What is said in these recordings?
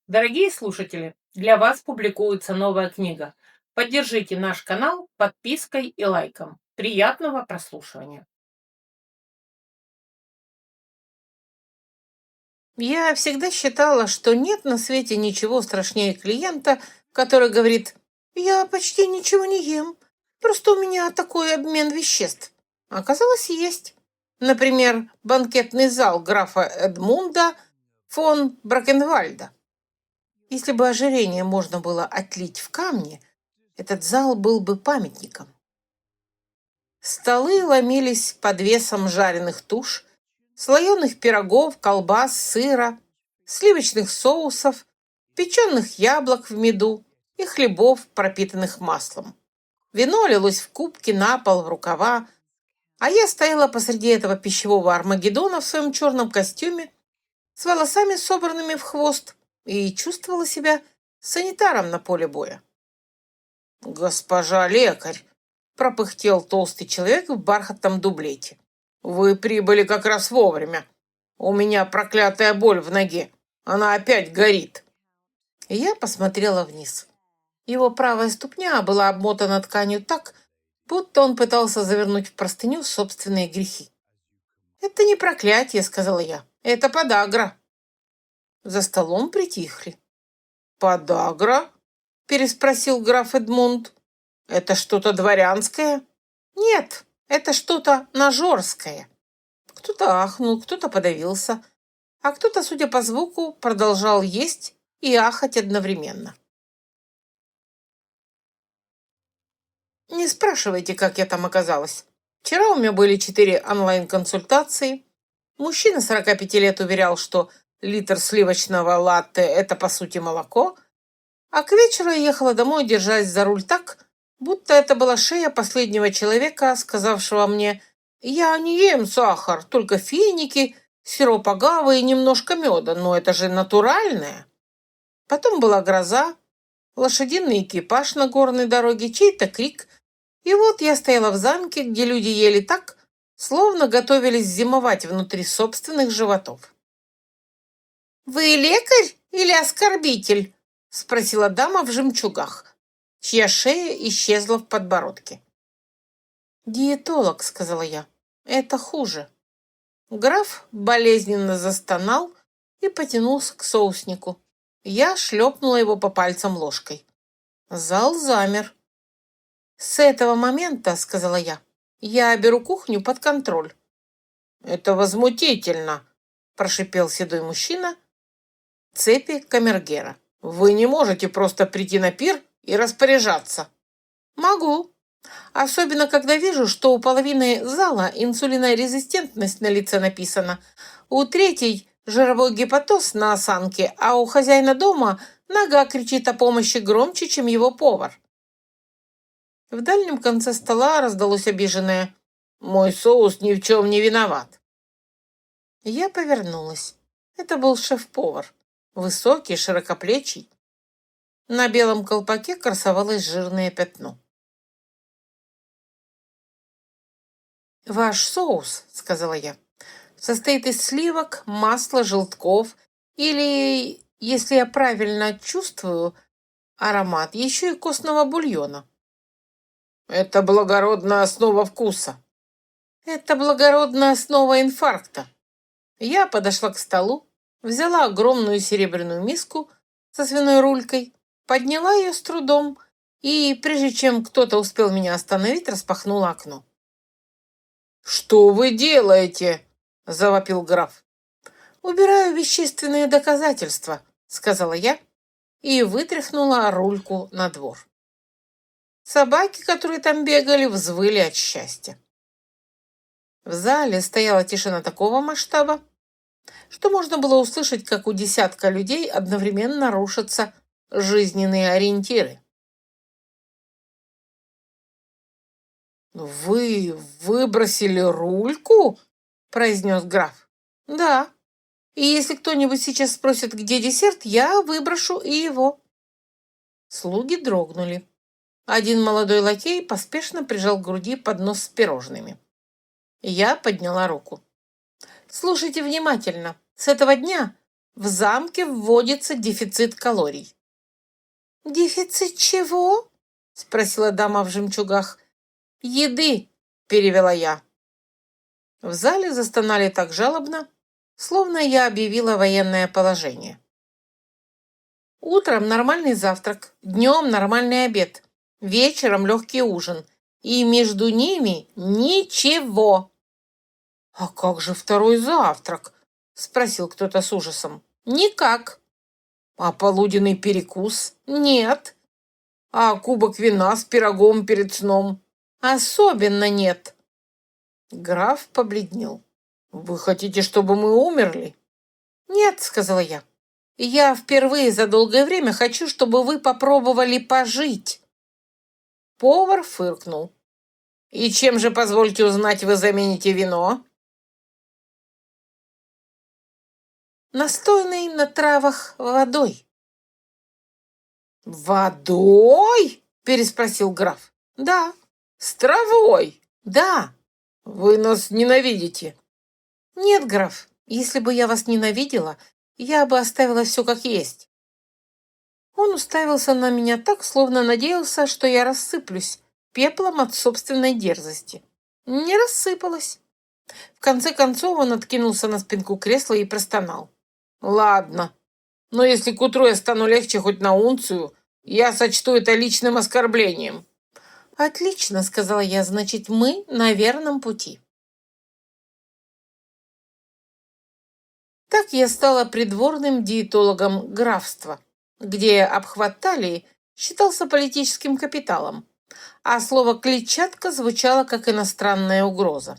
Дорогие слушатели, для вас публикуется новая книга. Поддержите наш канал подпиской и лайком. Приятного прослушивания. Я всегда считала, что нет на свете ничего страшнее клиента, который говорит: «Я почти ничего не ем, просто у меня такой обмен веществ». Оказалось, есть. Например, банкетный зал графа Эдмунда фон Бракенвальда. Если бы ожирение можно было отлить в камне, этот зал был бы памятником. Столы ломились под весом жареных туш, слоеных пирогов, колбас, сыра, сливочных соусов, печеных яблок в меду и хлебов, пропитанных маслом. Вино лилось в кубки, на пол, в рукава, а я стояла посреди этого пищевого Армагеддона в своем черном костюме с волосами, собранными в хвост, и чувствовала себя санитаром на поле боя. «Госпожа лекарь!» — пропыхтел толстый человек в бархатном дублете. «Вы прибыли как раз вовремя. У меня проклятая боль в ноге. Она опять горит». И я посмотрела вниз. Его правая ступня была обмотана тканью так, будто он пытался завернуть в простыню собственные грехи. «Это не проклятие», — сказала я. «Это подагра». За столом притихли. «Подагра?» — переспросил граф Эдмунд. «Это что-то дворянское?» «Нет, это что-то нажорское». Кто-то ахнул, кто-то подавился, а кто-то, судя по звуку, продолжал есть и ахать одновременно. Не спрашивайте, как я там оказалась. Вчера у меня были 4 онлайн-консультации. Мужчина 45 лет уверял, что литр сливочного латте – это, по сути, молоко, а к вечеру я ехала домой, держась за руль так, будто это была шея последнего человека, сказавшего мне: «Я не ем сахар, только финики, сироп агавы и немножко меда, но это же натуральное». Потом была гроза, лошадиный экипаж на горной дороге, чей-то крик, и вот я стояла в замке, где люди ели так, словно готовились зимовать внутри собственных животов. «Вы лекарь или оскорбитель?» — спросила дама в жемчугах, чья шея исчезла в подбородке. «Диетолог», — сказала я. «Это хуже». Граф болезненно застонал и потянулся к соуснику. Я шлепнула его по пальцам ложкой. Зал замер. «С этого момента, — сказала я беру кухню под контроль». «Это возмутительно!» — прошипел седой мужчина в цепи камергера. «Вы не можете просто прийти на пир и распоряжаться». «Могу. Особенно, когда вижу, что у половины зала инсулинорезистентность на лице написана, у третьей жировой гепатоз на осанке, а у хозяина дома нога кричит о помощи громче, чем его повар». В дальнем конце стола раздалось обиженное: «Мой соус ни в чем не виноват». Я повернулась. Это был шеф-повар. Высокий, широкоплечий. На белом колпаке красовалось жирное пятно. «Ваш соус, — сказала я, — состоит из сливок, масла, желтков или, если я правильно чувствую аромат, еще и костного бульона». «Это благородная основа вкуса». «Это благородная основа инфаркта». Я подошла к столу, взяла огромную серебряную миску со свиной рулькой, подняла ее с трудом и, прежде чем кто-то успел меня остановить, распахнула окно. «Что вы делаете?» – завопил граф. «Убираю вещественные доказательства», – сказала я и вытряхнула рульку на двор. Собаки, которые там бегали, взвыли от счастья. В зале стояла тишина такого масштаба, что можно было услышать, как у десятка людей одновременно рушатся жизненные ориентиры. «Вы выбросили рульку?» – произнес граф. «Да. И если кто-нибудь сейчас спросит, где десерт, я выброшу и его». Слуги дрогнули. Один молодой лакей поспешно прижал к груди поднос с пирожными. Я подняла руку. «Слушайте внимательно. С этого дня В замке вводится дефицит калорий». «Дефицит чего?» — спросила дама в жемчугах. «Еды», — перевела я. В зале застонали так жалобно, словно я объявила военное положение. Утром нормальный завтрак, днем нормальный обед, вечером легкий ужин. И между ними ничего. «А как же второй завтрак?» — спросил кто-то с ужасом. «Никак». «А полуденный перекус?» «Нет». «А кубок вина с пирогом перед сном?» «Особенно нет». Граф побледнел. «Вы хотите, чтобы мы умерли?» «Нет», — сказала я. «Я впервые за долгое время хочу, чтобы вы попробовали пожить». Повар фыркнул. «И чем же, позвольте узнать, вы замените вино?» «Настойной на травах водой». «Водой?» — переспросил граф. «Да». «С травой?» «Да». «Вы нас ненавидите». «Нет, граф, если бы я вас ненавидела, я бы оставила все как есть». Он уставился на меня так, словно надеялся, что я рассыплюсь пеплом от собственной дерзости. Не рассыпалась. В конце концов он откинулся на спинку кресла и простонал. «Ладно, но если к утру я стану легче хоть на унцию, я сочту это личным оскорблением». «Отлично», — сказала я, — «значит, мы на верном пути». Так я стала придворным диетологом графства, где обхват талии считался политическим капиталом, а слово «клетчатка» звучало как иностранная угроза.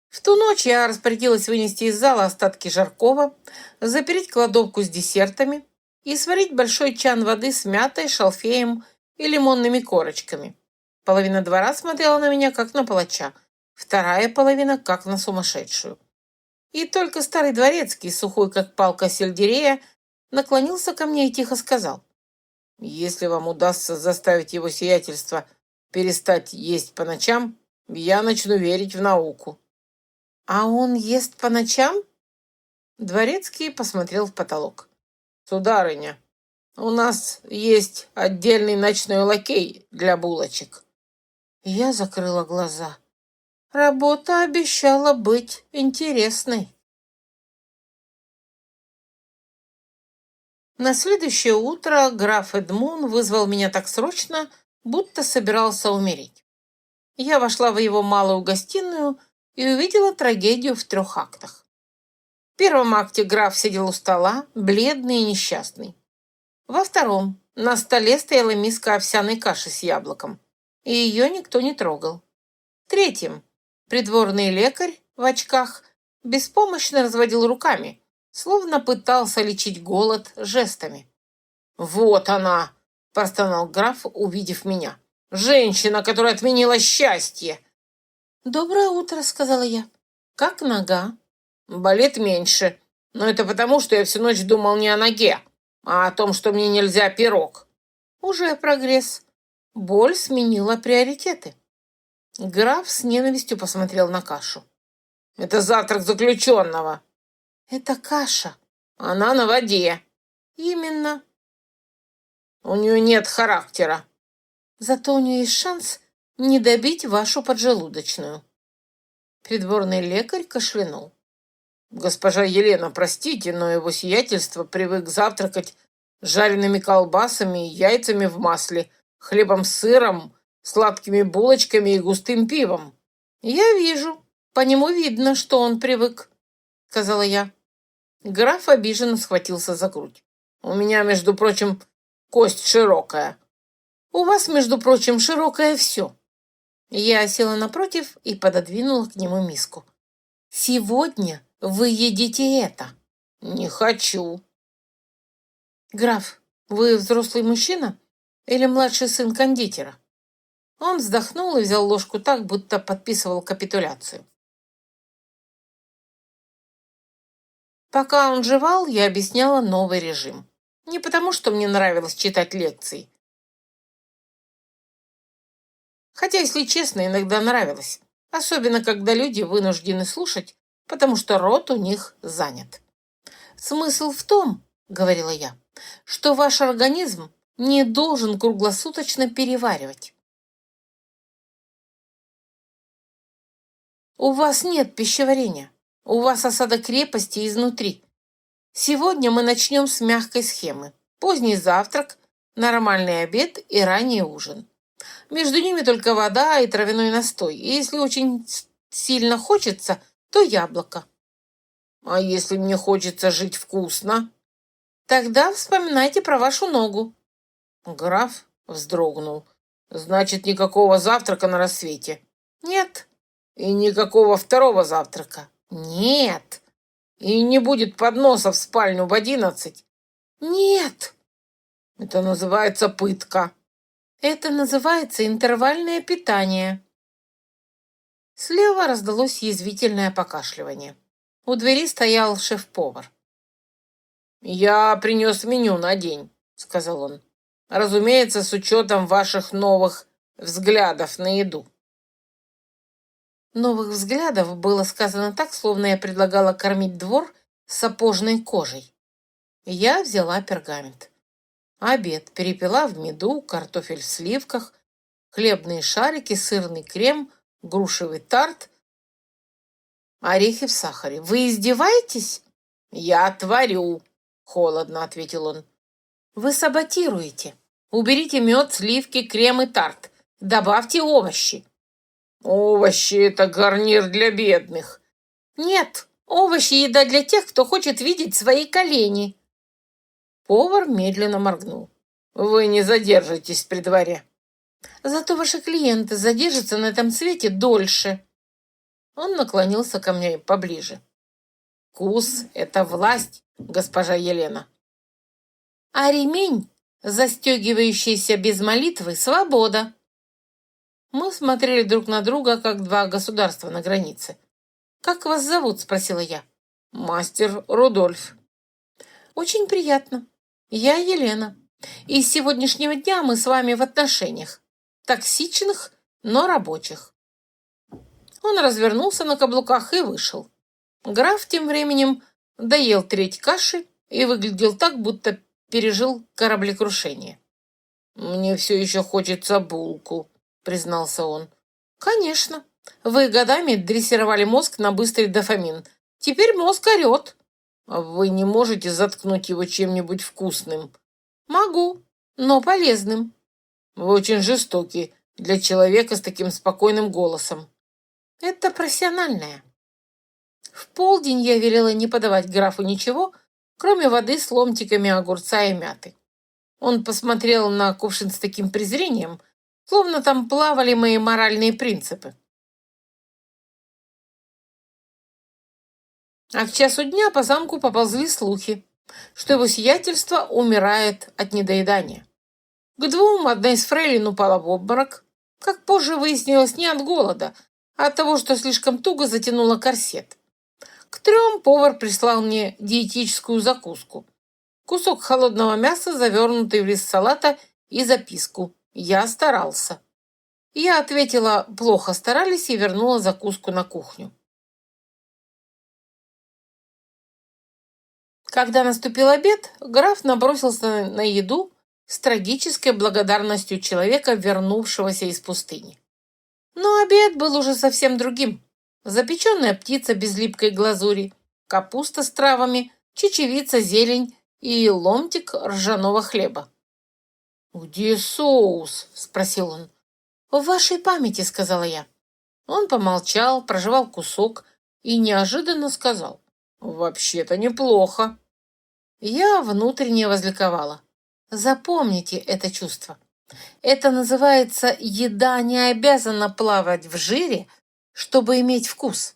В ту ночь я распорядилась вынести из зала остатки жаркого, запереть кладовку с десертами и сварить большой чан воды с мятой, шалфеем и лимонными корочками. Половина двора смотрела на меня, как на палача, вторая половина, как на сумасшедшую. И только старый дворецкий, сухой как палка сельдерея, наклонился ко мне и тихо сказал: «Если вам удастся заставить его сиятельство перестать есть по ночам, я начну верить в науку». «А он ест по ночам?» Дворецкий посмотрел в потолок. «Сударыня, у нас есть отдельный ночной лакей для булочек». Я закрыла глаза. Работа обещала быть интересной. На следующее утро граф Эдмун вызвал меня так срочно, будто собирался умереть. Я вошла в его малую гостиную и увидела трагедию в 3 актах. В первом акте граф сидел у стола, бледный и несчастный. Во втором на столе стояла миска овсяной каши с яблоком, и ее никто не трогал. В третьем придворный лекарь в очках беспомощно разводил руками, словно пытался лечить голод жестами. «Вот она!» – простонал граф, увидев меня. «Женщина, которая отменила счастье!» «Доброе утро», – сказала я. «Как нога?» «Болит меньше, но это потому, что я всю ночь думал не о ноге, а о том, что мне нельзя пирог». «Уже прогресс. Боль сменила приоритеты». Граф с ненавистью посмотрел на кашу. «Это завтрак заключенного». «Это каша». «Она на воде». «Именно». «У нее нет характера». «Зато у нее есть шанс не добить вашу поджелудочную». Придворный лекарь кашлянул. «Госпожа Елена, простите, но его сиятельство привык завтракать жареными колбасами и яйцами в масле, хлебом с сыром, сладкими булочками и густым пивом». «Я вижу, по нему видно, что он привык», — сказала я. Граф обиженно схватился за грудь. «У меня, между прочим, кость широкая». «У вас, между прочим, широкое все». Я села напротив и пододвинула к нему миску. «Сегодня вы едите это». «Не хочу». «Граф, вы взрослый мужчина или младший сын кондитера?» Он вздохнул и взял ложку так, будто подписывал капитуляцию. Пока он жевал, я объясняла новый режим. Не потому, что мне нравилось читать лекции. Хотя, если честно, иногда нравилось. Особенно, когда люди вынуждены слушать, потому что рот у них занят. Смысл в том, говорила я, что ваш организм не должен круглосуточно переваривать. У вас нет пищеварения. У вас осадок крепости изнутри. Сегодня мы начнем с мягкой схемы. Поздний завтрак, нормальный обед и ранний ужин. Между ними только вода и травяной настой. И если очень сильно хочется, то яблоко. А если мне хочется жить вкусно? Тогда вспоминайте про вашу ногу. Граф вздрогнул. Значит, никакого завтрака на рассвете? Нет. И никакого второго завтрака? Нет. И не будет подноса в спальню в 11? Нет. Это называется пытка. Это называется интервальное питание. Слева раздалось язвительное покашливание. У двери стоял шеф-повар. «Я принес меню на день», — сказал он. «Разумеется, с учетом ваших новых взглядов на еду». Новых взглядов было сказано так, словно я предлагала кормить двор сапожной кожей. Я взяла пергамент. Обед: перепела в меду, картофель в сливках, хлебные шарики, сырный крем, грушевый тарт, орехи в сахаре. Вы издеваетесь? Я творю, холодно ответил он. Вы саботируете. Уберите мед, сливки, крем и тарт. Добавьте овощи. Овощи — это гарнир для бедных. Нет, овощи — еда для тех, кто хочет видеть свои колени. Повар медленно моргнул. Вы не задержитесь при дворе. Зато ваши клиенты задержатся на этом свете дольше. Он наклонился ко мне поближе. Вкус — это власть, госпожа Елена. А ремень, застегивающийся без молитвы, свобода. Мы смотрели друг на друга, как два государства на границе. «Как вас зовут?» — спросила я. «Мастер Рудольф». «Очень приятно. Я Елена. И с сегодняшнего дня мы с вами в отношениях. Токсичных, но рабочих». Он развернулся на каблуках и вышел. Граф тем временем доел треть каши и выглядел так, будто пережил кораблекрушение. «Мне все еще хочется булку», — признался он. «Конечно. Вы годами дрессировали мозг на быстрый дофамин. Теперь мозг орет». «Вы не можете заткнуть его чем-нибудь вкусным?» «Могу, но полезным». «Вы очень жестоки для человека с таким спокойным голосом». «Это профессиональное». В полдень я велела не подавать графу ничего, кроме воды с ломтиками огурца и мяты. Он посмотрел на кувшин с таким презрением, словно там плавали мои моральные принципы. А к часу дня по замку поползли слухи, что его сиятельство умирает от недоедания. К двум одна из фрейлин упала в обморок, как позже выяснилось, не от голода, а от того, что слишком туго затянула корсет. К трем повар прислал мне диетическую закуску. Кусок холодного мяса, завернутый в лист салата, и записку: «Я старался». Я ответила: «Плохо старались», и вернула закуску на кухню. Когда наступил обед, граф набросился на еду с трагической благодарностью человека, вернувшегося из пустыни. Но обед был уже совсем другим. Запеченная птица без липкой глазури, капуста с травами, чечевица, зелень и ломтик ржаного хлеба. «Где соус?» — спросил он. «В вашей памяти», — сказала я. Он помолчал, прожевал кусок и неожиданно сказал: «Вообще-то неплохо». Я внутренне возликовала. Запомните это чувство. Это называется: еда не обязана плавать в жире, чтобы иметь вкус.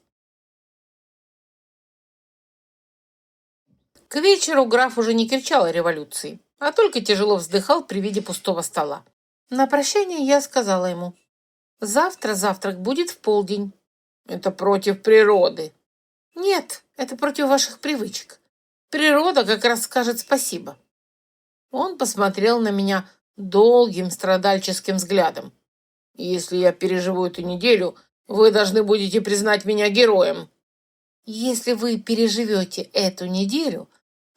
К вечеру граф уже не кричал о революции, а только тяжело вздыхал при виде пустого стола. На прощание я сказала ему: «Завтра завтрак будет в полдень». «Это против природы». «Нет, это против ваших привычек. Природа как раз скажет спасибо». Он посмотрел на меня долгим страдальческим взглядом. «Если я переживу эту неделю, вы должны будете признать меня героем». «Если вы переживете эту неделю,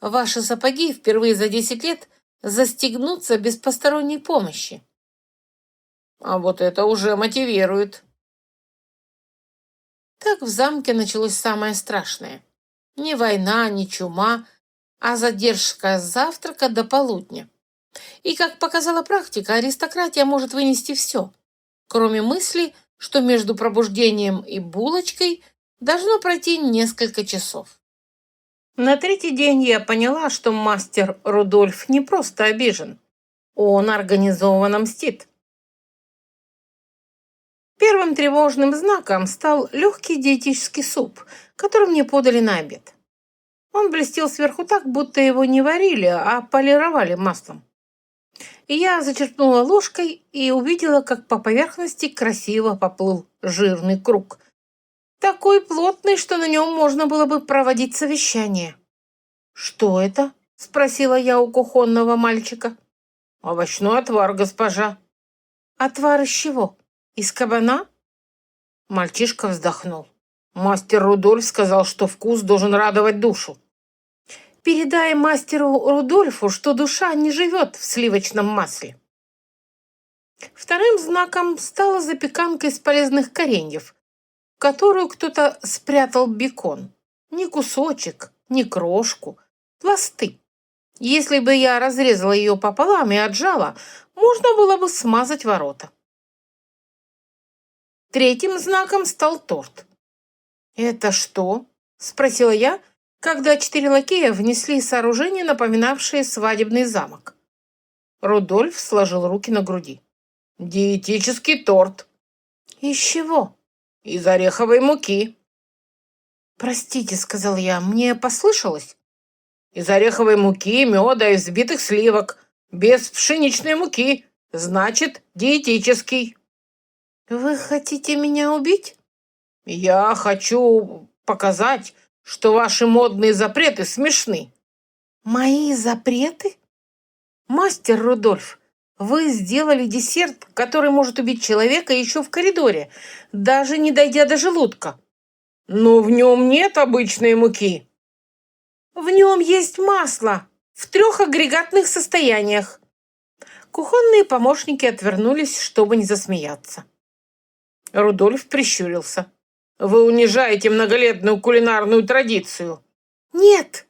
ваши сапоги впервые за 10 лет застегнутся без посторонней помощи. А вот это уже мотивирует. Так в замке началось самое страшное. Не война, не чума, а задержка завтрака до полудня. И, как показала практика, аристократия может вынести все, кроме мысли, что между пробуждением и булочкой должно пройти несколько часов. На третий день я поняла, что мастер Рудольф не просто обижен, он организованно мстит. Первым тревожным знаком стал легкий диетический суп, который мне подали на обед. Он блестел сверху так, будто его не варили, а полировали маслом. И я зачерпнула ложкой и увидела, как по поверхности красиво поплыл жирный круг. Такой плотный, что на нем можно было бы проводить совещание. «Что это?» — спросила я у кухонного мальчика. «Овощной отвар, госпожа». «Отвар из чего? Из кабана?» Мальчишка вздохнул. «Мастер Рудольф сказал, что вкус должен радовать душу». «Передай мастеру Рудольфу, что душа не живет в сливочном масле». Вторым знаком стала запеканка из полезных кореньев, в которую кто-то спрятал бекон. Не кусочек, не крошку, пласты. Если бы я разрезала ее пополам и отжала, можно было бы смазать ворота. Третьим знаком стал торт. «Это что?» – спросила я, когда 4 лакея внесли сооружение, напоминавшее свадебный замок. Рудольф сложил руки на груди. «Диетический торт». «Из чего?» «Из ореховой муки». «Простите», — сказал я, — «мне послышалось?» «Из ореховой муки, меда и взбитых сливок. Без пшеничной муки. Значит, диетический». «Вы хотите меня убить?» «Я хочу показать, что ваши модные запреты смешны». «Мои запреты?» «Мастер Рудольф, вы сделали десерт, который может убить человека еще в коридоре, даже не дойдя до желудка». «Но в нем нет обычной муки». «В нем есть масло в 3 агрегатных состояниях». Кухонные помощники отвернулись, чтобы не засмеяться. Рудольф прищурился. «Вы унижаете многолетнюю кулинарную традицию». «Нет,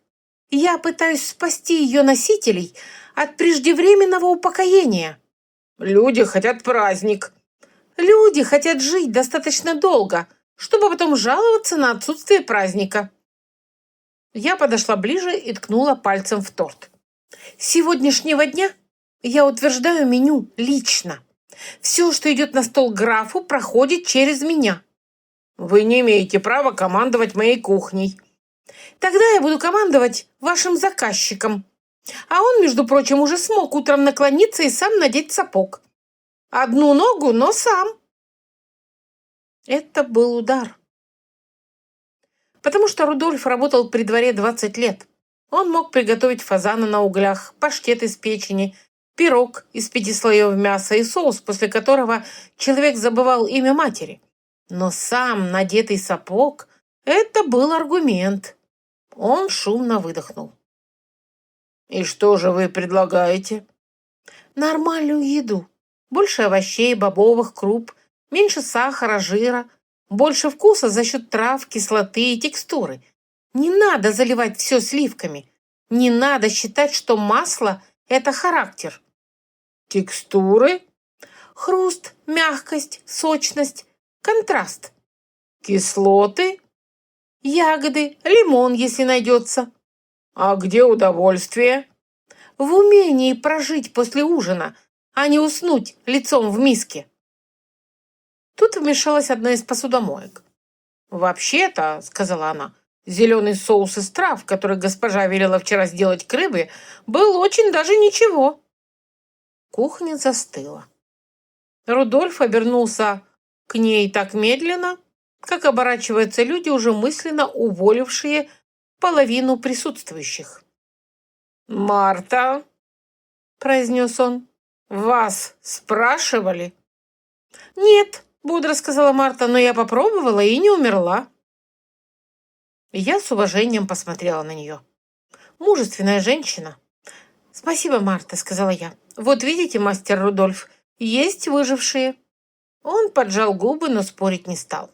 я пытаюсь спасти ее носителей от преждевременного упокоения». «Люди хотят праздник». «Люди хотят жить достаточно долго, чтобы потом жаловаться на отсутствие праздника». Я подошла ближе и ткнула пальцем в торт. «С сегодняшнего дня я утверждаю меню лично. Все, что идет на стол графу, проходит через меня». «Вы не имеете права командовать моей кухней». «Тогда я буду командовать вашим заказчиком. А он, между прочим, уже смог утром наклониться и сам надеть сапог. Одну ногу, но сам». Это был удар. Потому что Рудольф работал при дворе 20 лет. Он мог приготовить фазана на углях, паштет из печени, пирог из 5 слоев мяса и соус, после которого человек забывал имя матери. Но сам надетый сапог – это был аргумент. Он шумно выдохнул. «И что же вы предлагаете?» «Нормальную еду. Больше овощей, бобовых, круп, меньше сахара, жира, больше вкуса за счет трав, кислоты и текстуры. Не надо заливать все сливками. Не надо считать, что масло – это характер». «Текстуры?» «Хруст, мягкость, сочность, контраст». «Кислоты?» «Ягоды, лимон, если найдется». «А где удовольствие?» «В умении прожить после ужина, а не уснуть лицом в миске». Тут вмешалась одна из посудомоек. «Вообще-то, — сказала она, — зеленый соус из трав, который госпожа велела вчера сделать к рыбе, был очень даже ничего». Кухня застыла. Рудольф обернулся к ней так медленно, как оборачиваются люди, уже мысленно уволившие половину присутствующих. «Марта, — произнес он, — вас спрашивали?» «Нет, — бодро сказала Марта, — но я попробовала и не умерла». Я с уважением посмотрела на нее. Мужественная женщина. «Спасибо, Марта», — сказала я. «Вот видите, мастер Рудольф, есть выжившие». Он поджал губы, но спорить не стал.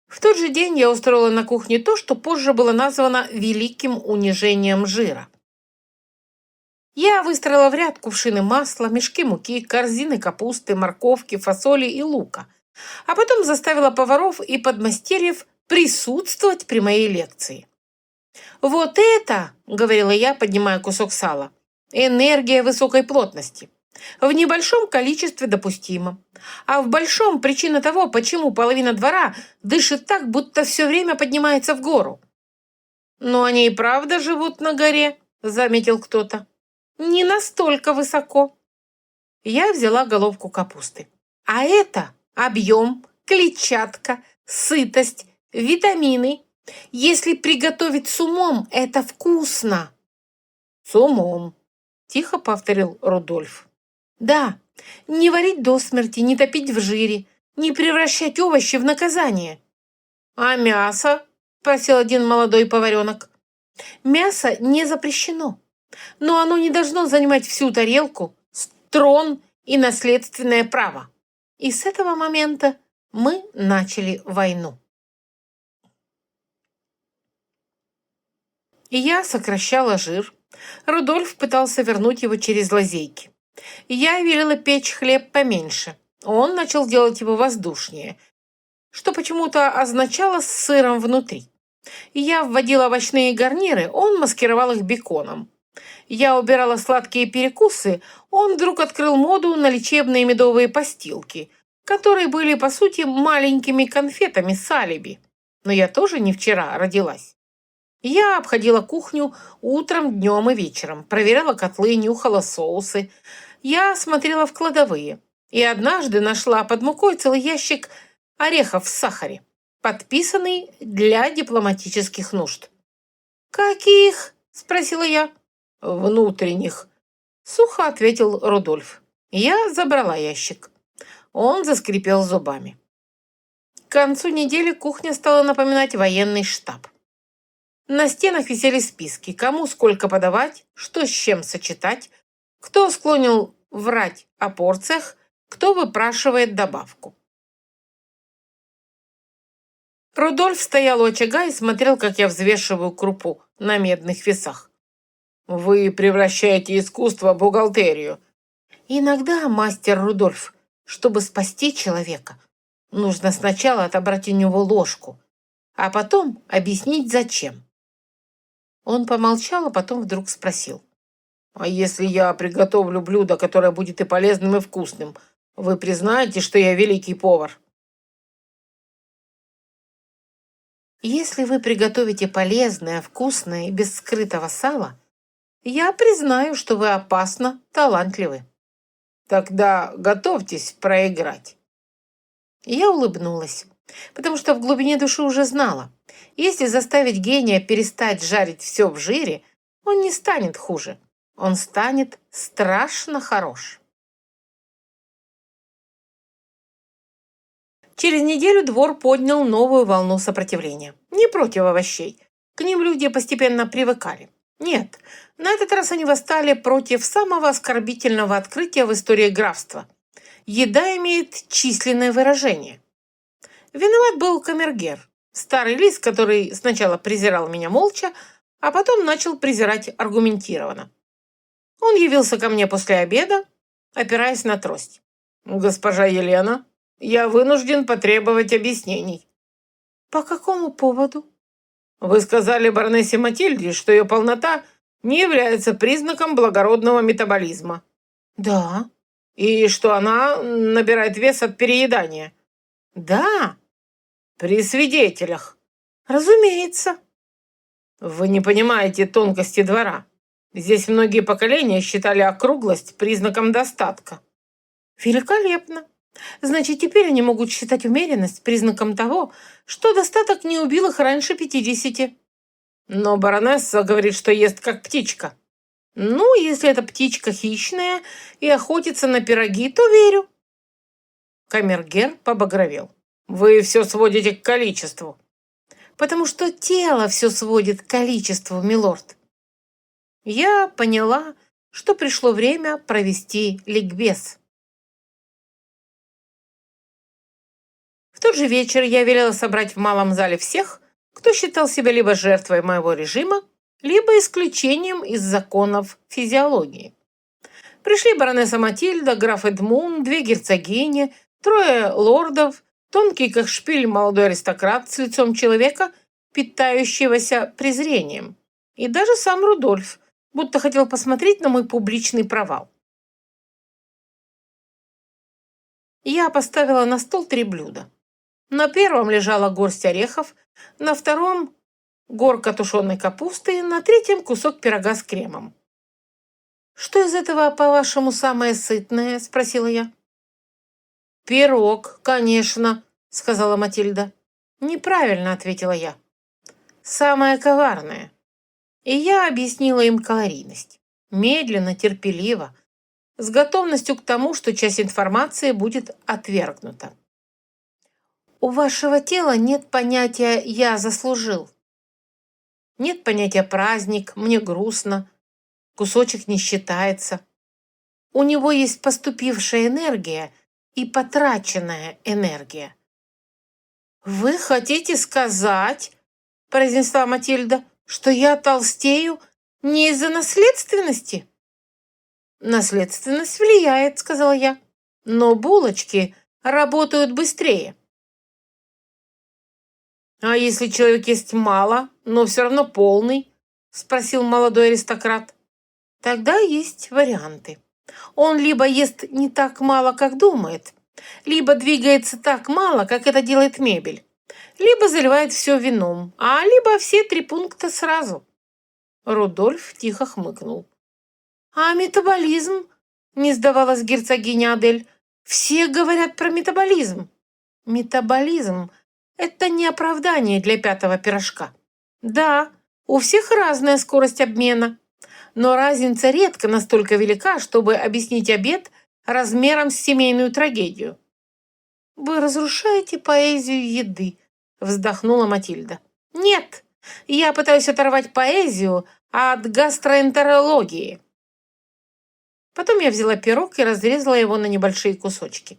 В тот же день я устроила на кухне то, что позже было названо великим унижением жира. Я выстроила в ряд кувшины масла, мешки муки, корзины капусты, морковки, фасоли и лука, а потом заставила поваров и подмастерьев присутствовать при моей лекции. «Вот это, — говорила я, поднимая кусок сала, — энергия высокой плотности. В небольшом количестве допустимо, а в большом причина того, почему половина двора дышит так, будто все время поднимается в гору». «Но они и правда живут на горе», — заметил кто-то. «Не настолько высоко». Я взяла головку капусты. «А это объем, клетчатка, сытость, витамины. Если приготовить с умом, это вкусно». «С умом», — тихо повторил Рудольф. «Да, не варить до смерти, не топить в жире, не превращать овощи в наказание». «А мясо?» — спросил один молодой поваренок. «Мясо не запрещено, но оно не должно занимать всю тарелку, трон и наследственное право». И с этого момента мы начали войну. И я сокращала жир. Рудольф пытался вернуть его через лазейки. Я велела печь хлеб поменьше. Он начал делать его воздушнее, что почему-то означало с сыром внутри. Я вводила овощные гарниры, он маскировал их беконом. Я убирала сладкие перекусы, он вдруг открыл моду на лечебные медовые постилки, которые были, по сути, маленькими конфетами с алиби. Но я тоже не вчера родилась. Я обходила кухню утром, днем и вечером, проверяла котлы, нюхала соусы. Я смотрела в кладовые и однажды нашла под мукой целый ящик орехов в сахаре, подписанный для дипломатических нужд. «Каких?» – спросила я. «Внутренних», – сухо ответил Рудольф. Я забрала ящик. Он заскрипел зубами. К концу недели кухня стала напоминать военный штаб. На стенах висели списки, кому сколько подавать, что с чем сочетать, кто склонен врать о порциях, кто выпрашивает добавку. Рудольф стоял у очага и смотрел, как я взвешиваю крупу на медных весах. «Вы превращаете искусство в бухгалтерию». «Иногда, мастер Рудольф, чтобы спасти человека, нужно сначала отобрать у него ложку, а потом объяснить, зачем». Он помолчал, а потом вдруг спросил. «А если я приготовлю блюдо, которое будет и полезным, и вкусным, вы признаете, что я великий повар?» «Если вы приготовите полезное, вкусное и без скрытого сала, я признаю, что вы опасно талантливы». «Тогда готовьтесь проиграть». Я улыбнулась, потому что в глубине души уже знала, если заставить гения перестать жарить все в жире, он не станет хуже, он станет страшно хорош. Через неделю двор поднял новую волну сопротивления. Не против овощей. К ним люди постепенно привыкали. Нет, на этот раз они восстали против самого оскорбительного открытия в истории графства. Еда имеет численное выражение. Виноват был камергер, старый лис, который сначала презирал меня молча, а потом начал презирать аргументированно. Он явился ко мне после обеда, опираясь на трость. «Госпожа Елена, я вынужден потребовать объяснений». «По какому поводу?» «Вы сказали баронессе Матильде, что ее полнота не является признаком благородного метаболизма». «Да». «И что она набирает вес от переедания». «Да». «При свидетелях». «Разумеется». «Вы не понимаете тонкости двора. Здесь многие поколения считали округлость признаком достатка». «Великолепно. Значит, теперь они могут считать умеренность признаком того, что достаток не убил их раньше 50. «Но баронесса говорит, что ест как птичка». «Ну, если эта птичка хищная и охотится на пироги, то верю». Камергер побагровел. «Вы все сводите к количеству». потому что тело все сводит к количеству, милорд. Я поняла, что пришло время провести ликбез. В тот же вечер я велела собрать в малом зале всех, кто считал себя либо жертвой моего режима, либо исключением из законов физиологии. Пришли баронесса Матильда, граф Эдмун, 2 герцогини, 3 лордов, тонкий как шпиль молодой аристократ с лицом человека, питающегося презрением, и даже сам Рудольф, будто хотел посмотреть на мой публичный провал. Я поставила на стол 3 блюда. На первом лежала горсть орехов, на втором – горка тушеной капусты, на третьем – кусок пирога с кремом. «Что из этого, по-вашему, самое сытное?» – спросила я. «Пирог, конечно», – сказала Матильда. «Неправильно», – ответила я. «Самое коварное». И я объяснила им калорийность. Медленно, терпеливо, с готовностью к тому, что часть информации будет отвергнута. У вашего тела нет понятия «я заслужил». Нет понятия «праздник», «мне грустно», «кусочек не считается». У него есть поступившая энергия и потраченная энергия. «Вы хотите сказать, — произнесла Матильда, — что я толстею не из-за наследственности?» «Наследственность влияет, — сказала я, — но булочки работают быстрее». «А если человек ест мало, но все равно полный?» – спросил молодой аристократ. «Тогда есть варианты. Он либо ест не так мало, как думает, либо двигается так мало, как это делает мебель, либо заливает все вином, а либо все 3 пункта сразу». Рудольф тихо хмыкнул. «А метаболизм?» – не сдавалась герцогиня Адель. «Все говорят про метаболизм». «Метаболизм – это не оправдание для 5-го пирожка. Да, у всех разная скорость обмена, но разница редко настолько велика, чтобы объяснить обед размером с семейную трагедию». «Вы разрушаете поэзию еды», — вздохнула Матильда. «Нет, я пытаюсь оторвать поэзию от гастроэнтерологии». Потом я взяла пирог и разрезала его на небольшие кусочки.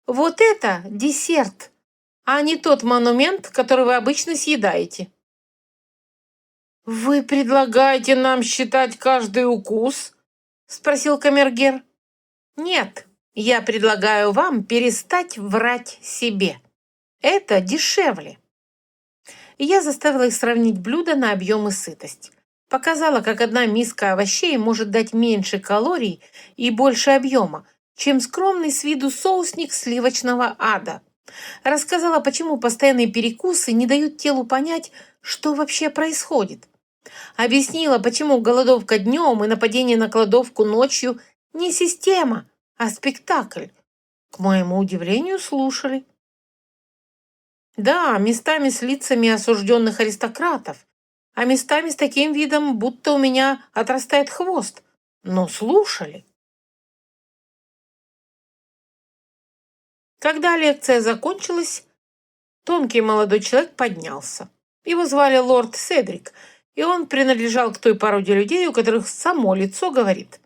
«Вот это десерт, а не тот монумент, который вы обычно съедаете». «Вы предлагаете нам считать каждый укус?» – спросил камергер. «Нет, я предлагаю вам перестать врать себе. Это дешевле». Я заставила их сравнить блюда на объем и сытость. Показала, как одна миска овощей может дать меньше калорий и больше объема, чем скромный с виду соусник сливочного ада. Рассказала, почему постоянные перекусы не дают телу понять, что вообще происходит. Объяснила, почему голодовка днем и нападение на кладовку ночью не система, а спектакль. К моему удивлению, слушали. Да, местами с лицами осужденных аристократов, а местами с таким видом, будто у меня отрастает хвост, но слушали. Когда лекция закончилась, тонкий молодой человек поднялся. Его звали лорд Седрик, и он принадлежал к той породе людей, у которых само лицо говорит: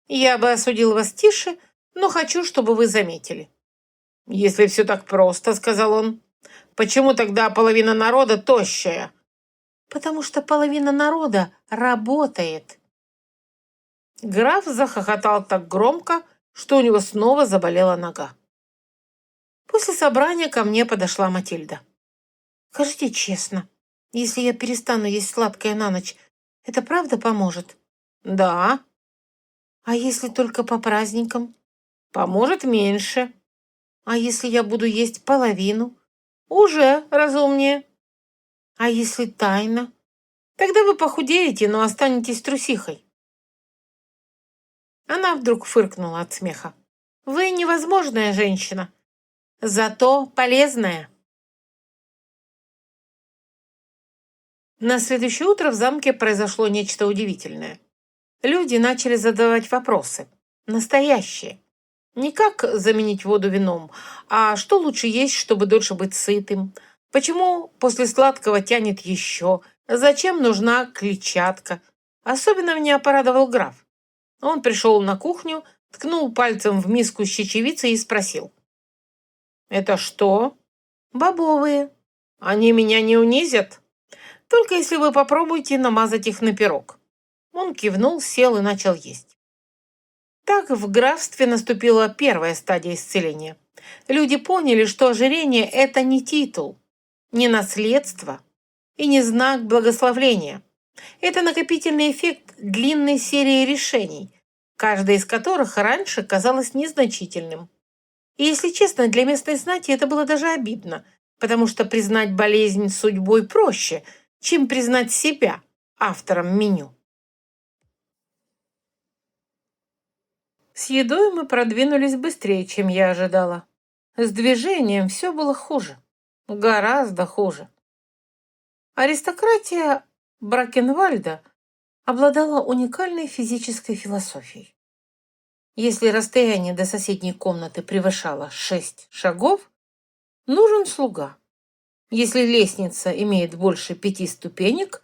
«Я бы осудил вас тише, но хочу, чтобы вы заметили». «Если все так просто, — сказал он, — почему тогда половина народа тощая?» «Потому что половина народа работает». Граф захохотал так громко, что у него снова заболела нога. После собрания ко мне подошла Матильда. «Скажите честно, если я перестану есть сладкое на ночь, это правда поможет?» «Да». «А если только по праздникам?» «Поможет меньше». «А если я буду есть половину?» «Уже разумнее». «А если тайно?» «Тогда вы похудеете, но останетесь трусихой». Она вдруг фыркнула от смеха. «Вы невозможная женщина, зато полезная». На следующее утро в замке произошло нечто удивительное. Люди начали задавать вопросы. Настоящие. Не как заменить воду вином, а что лучше есть, чтобы дольше быть сытым, Почему после сладкого тянет еще? Зачем нужна клетчатка? Особенно меня порадовал граф. Он пришел на кухню, ткнул пальцем в миску с чечевицей и спросил. «Это что?» «Бобовые. Они меня не унизят? Только если вы попробуете намазать их на пирог». Он кивнул, сел и начал есть. Так в графстве наступила первая стадия исцеления. Люди поняли, что ожирение – это не титул, не наследство и не знак благословления. Это накопительный эффект длинной серии решений, каждая из которых раньше казалась незначительным. И, если честно, для местной знати это было даже обидно, потому что признать болезнь судьбой проще, чем признать себя автором меню. С едой мы продвинулись быстрее, чем я ожидала. С движением все было хуже. Гораздо хуже. Аристократия Бракенвальда обладала уникальной физической философией. Если расстояние до соседней комнаты превышало 6 шагов, нужен слуга. Если лестница имеет больше 5 ступенек,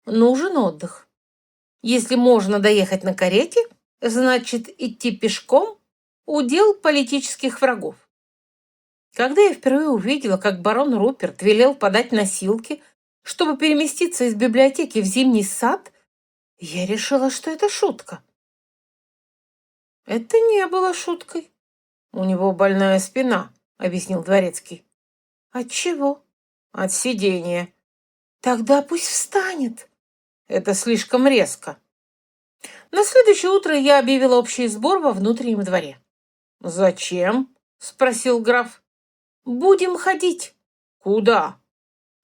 нужен отдых. Если можно доехать на карете, значит идти пешком – удел политических врагов. Когда я впервые увидела, как барон Руперт велел подать носилки, чтобы переместиться из библиотеки в зимний сад, я решила, что это шутка. Это не было шуткой. У него больная спина, объяснил дворецкий. От чего? От сидения. Тогда пусть встанет. Это слишком резко. На следующее утро я объявила общий сбор во внутреннем дворе. Зачем? Спросил граф. Будем ходить. Куда?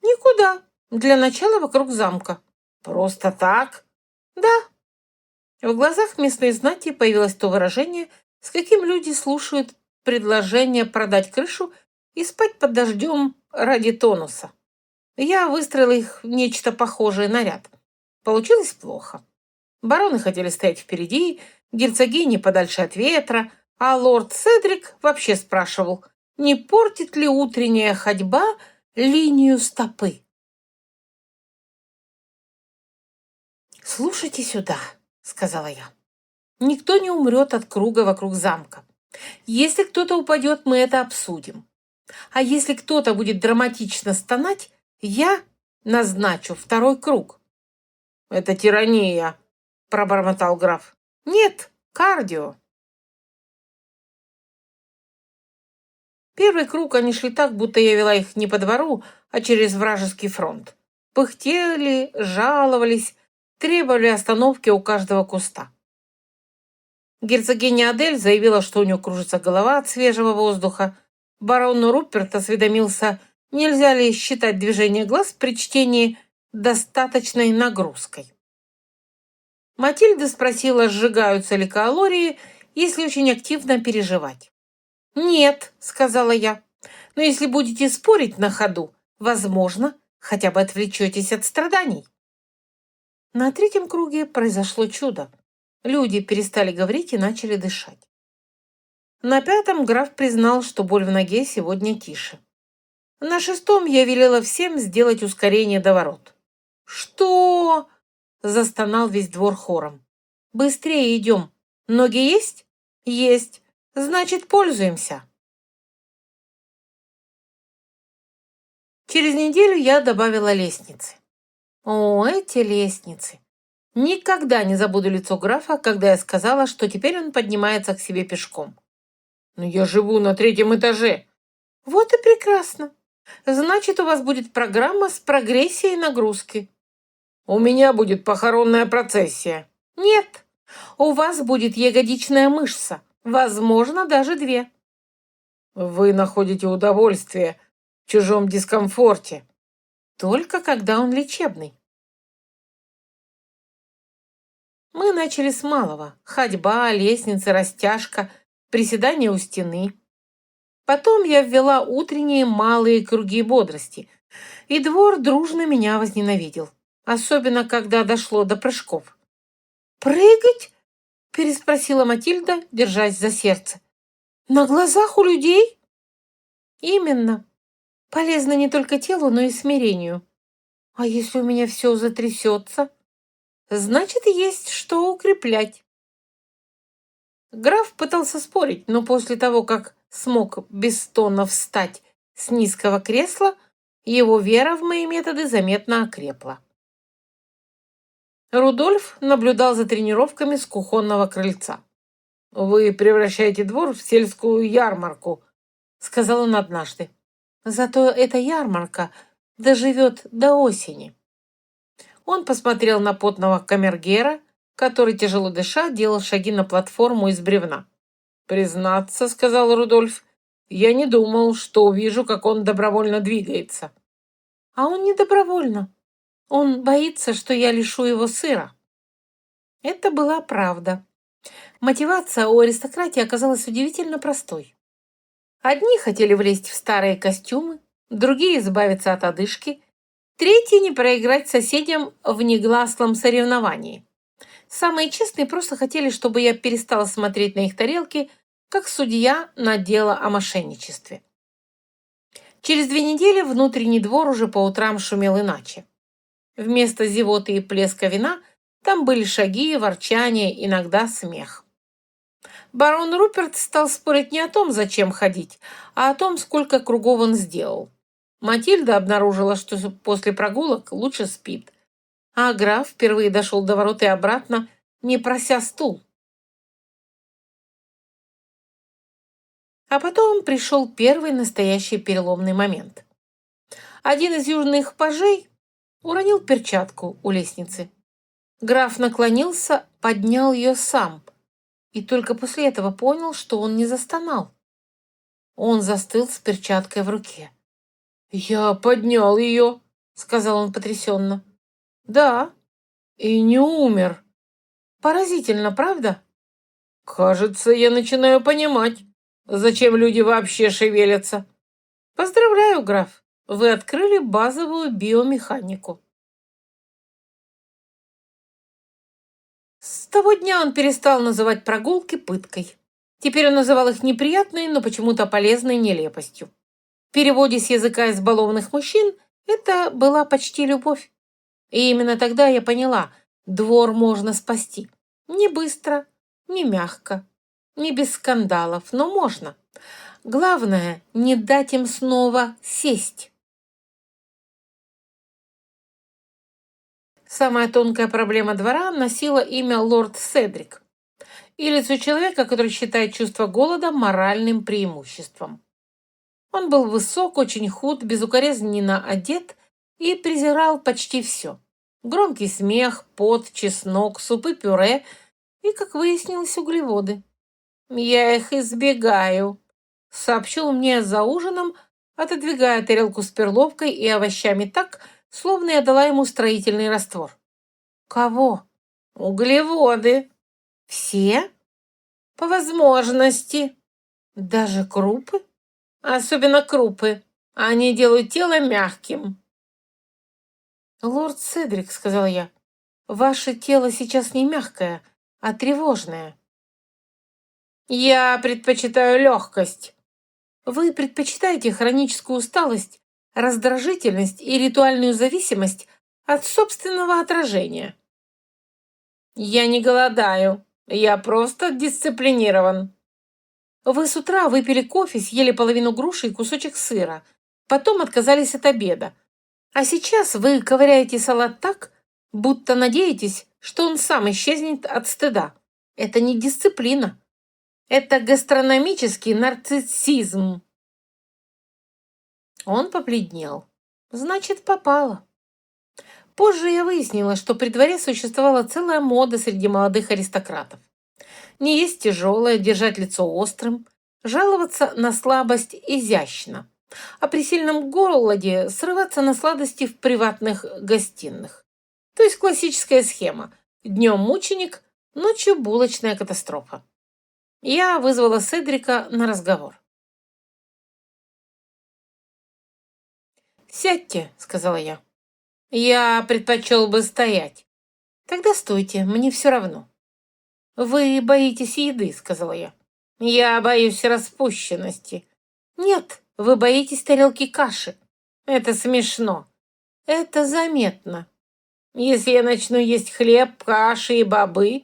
Никуда. Для начала вокруг замка. Просто так? Да. В глазах местной знати появилось то выражение, с каким люди слушают предложение продать крышу и спать под дождем ради тонуса. Я выстроила их в нечто похожее на ряд. Получилось плохо. Бароны хотели стоять впереди, герцогини подальше от ветра, а лорд Седрик вообще спрашивал, не портит ли утренняя ходьба линию стопы. «Слушайте сюда», — сказала я. «Никто не умрет от круга вокруг замка. Если кто-то упадет, мы это обсудим. А если кто-то будет драматично стонать, я назначу второй круг». «Это тирания», — пробормотал граф. «Нет, кардио». Первый круг они шли так, будто я вела их не по двору, а через вражеский фронт. Пыхтели, жаловались, требовали остановки у каждого куста. Герцогиня Адель заявила, что у нее кружится голова от свежего воздуха. Барон Руперт осведомился, нельзя ли считать движение глаз при чтении достаточной нагрузкой. Матильда спросила, сжигаются ли калории, если очень активно переживать. «Нет», — сказала я, — «но если будете спорить на ходу, возможно, хотя бы отвлечетесь от страданий». На третьем круге произошло чудо. Люди перестали говорить и начали дышать. На пятом граф признал, что боль в ноге сегодня тише. На шестом я велела всем сделать ускорение до ворот. «Что?» — застонал весь двор хором. «Быстрее идем. Ноги есть?» «Есть. Значит, пользуемся». Через неделю я добавила лестницы. О, эти лестницы! Никогда не забуду лицо графа, когда я сказала, что теперь он поднимается к себе пешком. «Но я живу на третьем этаже». «Вот и прекрасно. Значит, у вас будет программа с прогрессией нагрузки». «У меня будет похоронная процессия». «Нет, у вас будет ягодичная мышца, возможно, даже 2». «Вы находите удовольствие в чужом дискомфорте». «Только когда он лечебный». Мы начали с малого. Ходьба, лестница, растяжка, приседания у стены. Потом я ввела утренние малые круги бодрости, и двор дружно меня возненавидел, особенно когда дошло до прыжков. «Прыгать?» – переспросила Матильда, держась за сердце. «На глазах у людей?» «Именно. Полезно не только телу, но и смирению. А если у меня все затрясется? Значит, есть что укреплять. Граф пытался спорить, но после того, как смог без стона встать с низкого кресла, его вера в мои методы заметно окрепла. Рудольф наблюдал за тренировками с кухонного крыльца. «Вы превращаете двор в сельскую ярмарку», — сказал он однажды. «Зато эта ярмарка доживет до осени». Он посмотрел на потного камергера, который, тяжело дыша, делал шаги на платформу из бревна. «Признаться, — сказал Рудольф, — я не думал, что увижу, как он добровольно двигается». «А он не добровольно. Он боится, что я лишу его сыра». Это была правда. Мотивация у аристократии оказалась удивительно простой. Одни хотели влезть в старые костюмы, другие избавиться от одышки, третьи не проиграть соседям в негласном соревновании. Самые честные просто хотели, чтобы я перестала смотреть на их тарелки, как судья на дело о мошенничестве. Через 2 недели внутренний двор уже по утрам шумел иначе. Вместо зевоты и плеска вина там были шаги, ворчание, иногда смех. Барон Руперт стал спорить не о том, зачем ходить, а о том, сколько кругов он сделал. Матильда обнаружила, что после прогулок лучше спит, а граф впервые дошел до ворот и обратно, не прося стул. А потом пришел первый настоящий переломный момент. Один из южных пажей уронил перчатку у лестницы. Граф наклонился, поднял ее сам, и только после этого понял, что он не застонал. Он застыл с перчаткой в руке. «Я поднял ее», — сказал он потрясенно. «Да, и не умер. Поразительно, правда?» «Кажется, я начинаю понимать, зачем люди вообще шевелятся. Поздравляю, граф, вы открыли базовую биомеханику». С того дня он перестал называть прогулки пыткой. Теперь он называл их неприятной, но почему-то полезной нелепостью. В переводе с языка избалованных мужчин это была почти любовь. И именно тогда я поняла, двор можно спасти. Не быстро, не мягко, не без скандалов, но можно. Главное, не дать им снова сесть. Самая тонкая проблема двора носила имя лорд Седрик, и лицо человека, который считает чувство голода моральным преимуществом. Он был высок, очень худ, безукоризненно одет и презирал почти все. Громкий смех, пот, чеснок, супы-пюре и, как выяснилось, углеводы. «Я их избегаю», — сообщил мне за ужином, отодвигая тарелку с перловкой и овощами так, словно я дала ему строительный раствор. «Кого?» «Углеводы». «Все?» «По возможности». «Даже крупы?» «Особенно крупы. Они делают тело мягким». «Лорд Седрик», — сказал я, — «ваше тело сейчас не мягкое, а тревожное». «Я предпочитаю легкость». «Вы предпочитаете хроническую усталость, раздражительность и ритуальную зависимость от собственного отражения». «Я не голодаю. Я просто дисциплинирован». «Вы с утра выпили кофе, съели половину груши и кусочек сыра, потом отказались от обеда. А сейчас вы ковыряете салат так, будто надеетесь, что он сам исчезнет от стыда. Это не дисциплина. Это гастрономический нарциссизм». Он побледнел. Значит, попало. Позже я выяснила, что при дворе существовала целая мода среди молодых аристократов. Не есть тяжелое, держать лицо острым, жаловаться на слабость изящно, а при сильном голоде срываться на сладости в приватных гостиных. То есть классическая схема. Днем мученик, ночью булочная катастрофа. Я вызвала Седрика на разговор. «Сядьте», — сказала я. «Я предпочел бы стоять». «Тогда стойте, мне все равно». «Вы боитесь еды», — сказала я. «Я боюсь распущенности». «Нет, Вы боитесь тарелки каши. Это смешно. Это заметно. Если я начну есть хлеб, каши и бобы,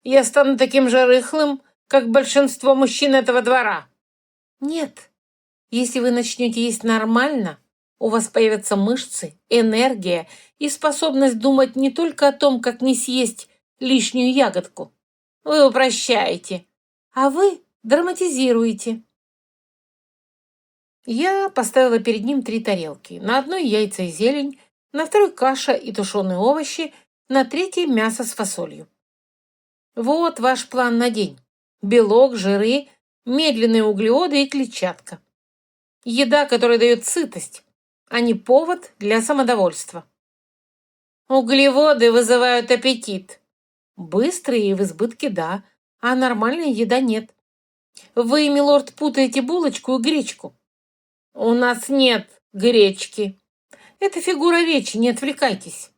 я стану таким же рыхлым, как большинство мужчин этого двора. Нет, если вы начнете есть нормально, у вас появятся мышцы, энергия и способность думать не только о том, как не съесть лишнюю ягодку. Вы упрощаете, а вы драматизируете. Я поставила перед ним 3 тарелки. На одной яйца и зелень, на второй каша и тушеные овощи, на третьей мясо с фасолью. Вот ваш план на день. Белок, жиры, медленные углеводы и клетчатка. Еда, которая дает сытость, а не повод для самодовольства. Углеводы вызывают аппетит. Быстрые и в избытке, да, а нормальная еда нет. Вы, милорд, путаете булочку и гречку. У нас нет гречки. Это фигура речи, не отвлекайтесь.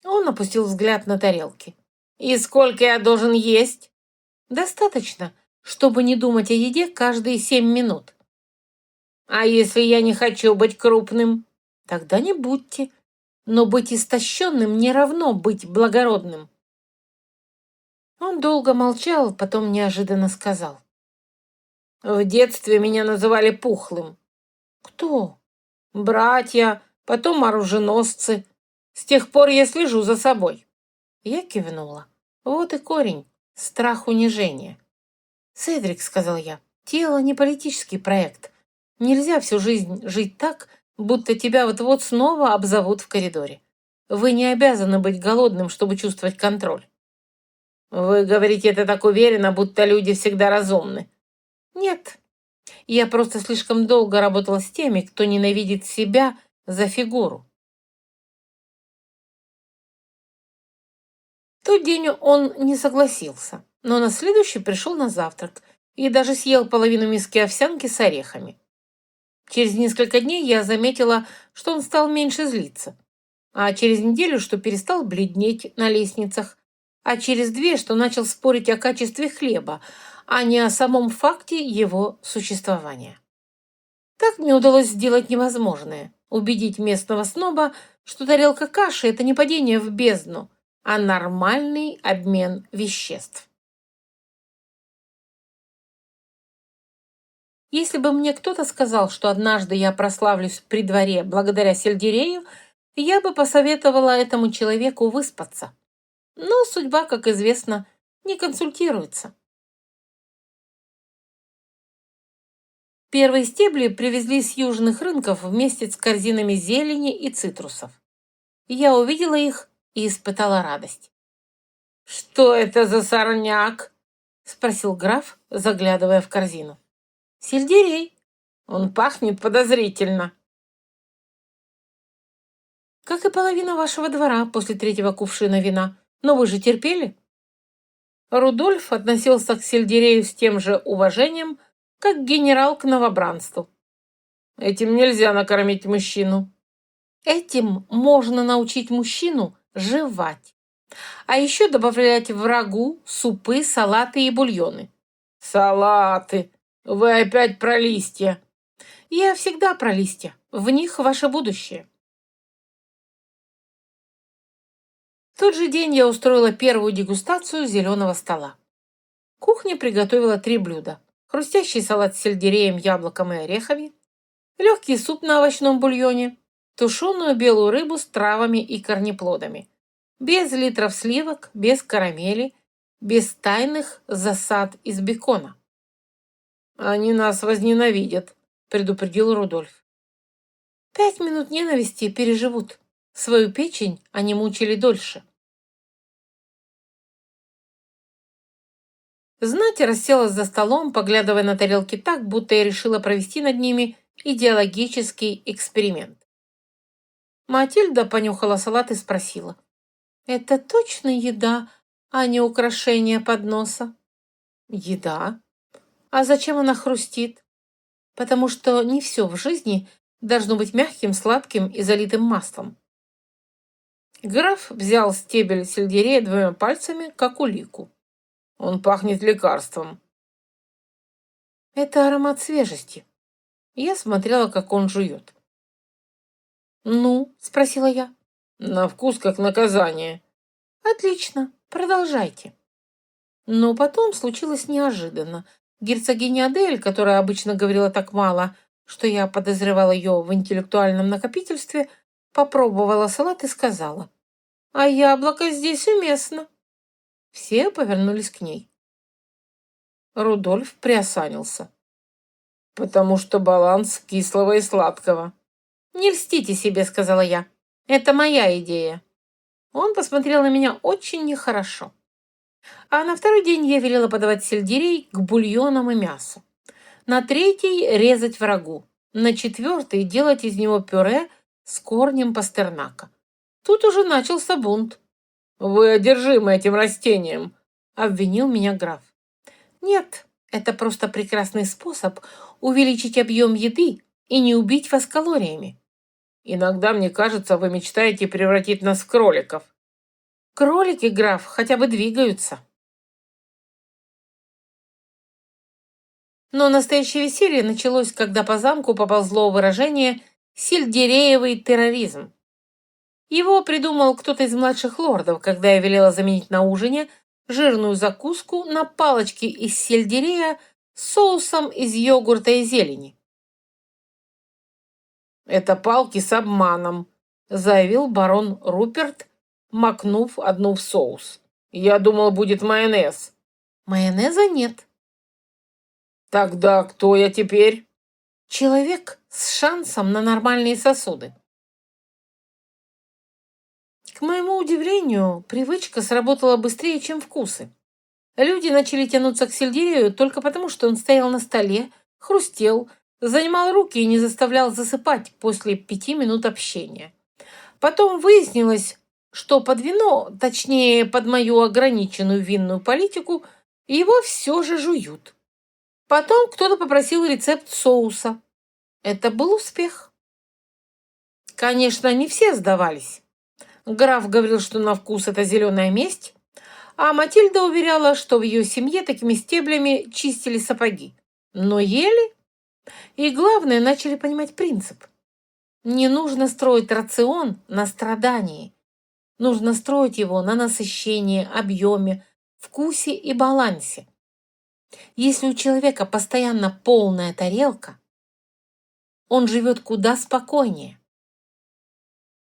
Он опустил взгляд на тарелки. И сколько я должен есть? Достаточно, чтобы не думать о еде каждые 7 минут. А если я не хочу быть крупным? Тогда не будьте. Но быть истощенным не равно быть благородным. Он долго молчал, потом неожиданно сказал. В детстве меня называли пухлым. Кто? Братья, потом оруженосцы. С тех пор я слежу за собой. Я кивнула. Вот и корень. Страх унижения. Седрик, сказал я, тело не политический проект. Нельзя всю жизнь жить так, будто тебя вот-вот снова обзовут в коридоре. Вы не обязаны быть голодным, чтобы чувствовать контроль. Вы говорите это так уверенно, будто люди всегда разумны. Нет, я просто слишком долго работала с теми, кто ненавидит себя за фигуру. В тот день он не согласился, но на следующий пришел на завтрак и даже съел половину миски овсянки с орехами. Через несколько дней я заметила, что он стал меньше злиться, а через неделю, что перестал бледнеть на лестницах, а через 2, что начал спорить о качестве хлеба, а не о самом факте его существования. Так мне удалось сделать невозможное – убедить местного сноба, что тарелка каши – это не падение в бездну, а нормальный обмен веществ. Если бы мне кто-то сказал, что однажды я прославлюсь при дворе благодаря сельдерею, я бы посоветовала этому человеку выспаться. Но судьба, как известно, не консультируется. Первые стебли привезли с южных рынков вместе с корзинами зелени и цитрусов. Я увидела их и испытала радость. «Что это за сорняк?» – спросил граф, заглядывая в корзину. «Сельдерей. Он пахнет подозрительно». «Как и половина вашего двора после 3-го кувшина вина. Но вы же терпели?» Рудольф относился к сельдерею с тем же уважением, как генерал к новобранству. «Этим нельзя накормить мужчину». «Этим можно научить мужчину жевать. А еще добавлять в рагу, супы, салаты и бульоны». «Салаты! Вы опять про листья!» «Я всегда про листья. В них ваше будущее». В тот же день я устроила первую дегустацию зеленого стола. Кухня приготовила 3 блюда. Хрустящий салат с сельдереем, яблоком и орехами, легкий суп на овощном бульоне, тушеную белую рыбу с травами и корнеплодами, без литров сливок, без карамели, без тайных засад из бекона. «Они нас возненавидят», — предупредил Рудольф. 5 минут ненависти переживут. Свою печень они мучили дольше. Знать расселась за столом, поглядывая на тарелки так, будто я решила провести над ними идеологический эксперимент. Матильда понюхала салат и спросила. «Это точно еда, а не украшение подноса?» «Еда. А зачем она хрустит?» «Потому что не все в жизни должно быть мягким, сладким и залитым маслом». Граф взял стебель сельдерея 2 пальцами, как улику. «Он пахнет лекарством». «Это аромат свежести. Я смотрела, как он жует. «Ну?» – спросила я. «На вкус как наказание». «Отлично, продолжайте». Но потом случилось неожиданно. Герцогиня Адель, которая обычно говорила так мало, что я подозревала ее в интеллектуальном накопительстве, попробовала салат и сказала: «А яблоко здесь уместно». Все повернулись к ней. Рудольф приосанился. «Потому что баланс кислого и сладкого». «Не льстите себе», — сказала я. «Это моя идея». Он посмотрел на меня очень нехорошо. А на второй день я велела подавать сельдерей к бульонам и мясу. На третий резать в рагу. На четвертый делать из него пюре с корнем пастернака. Тут уже начался бунт. «Вы одержимы этим растением», — обвинил меня граф. «Нет, это просто прекрасный способ увеличить объем еды и не убить вас калориями». «Иногда, мне кажется, вы мечтаете превратить нас в кроликов». «Кролики, граф, хотя бы двигаются». Но настоящее веселье началось, когда по замку поползло выражение «сельдереевый терроризм». Его придумал кто-то из младших лордов, когда я велела заменить на ужине жирную закуску на палочки из сельдерея с соусом из йогурта и зелени. «Это палки с обманом», — заявил барон Руперт, макнув одну в соус. «Я думал, будет майонез». «Майонеза нет». «Тогда кто я теперь?» «Человек с шансом на нормальные сосуды». К моему удивлению, привычка сработала быстрее, чем вкусы. Люди начали тянуться к сельдерею только потому, что он стоял на столе, хрустел, занимал руки и не заставлял засыпать после 5 минут общения. Потом выяснилось, что под вино, точнее, под мою ограниченную винную политику, его все же жуют. Потом кто-то попросил рецепт соуса. Это был успех. Конечно, не все сдавались. Граф говорил, что на вкус это зеленая месть, а Матильда уверяла, что в ее семье такими стеблями чистили сапоги. Но ели, и главное, начали понимать принцип. Не нужно строить рацион на страдании. Нужно строить его на насыщении, объеме, вкусе и балансе. Если у человека постоянно полная тарелка, он живет куда спокойнее.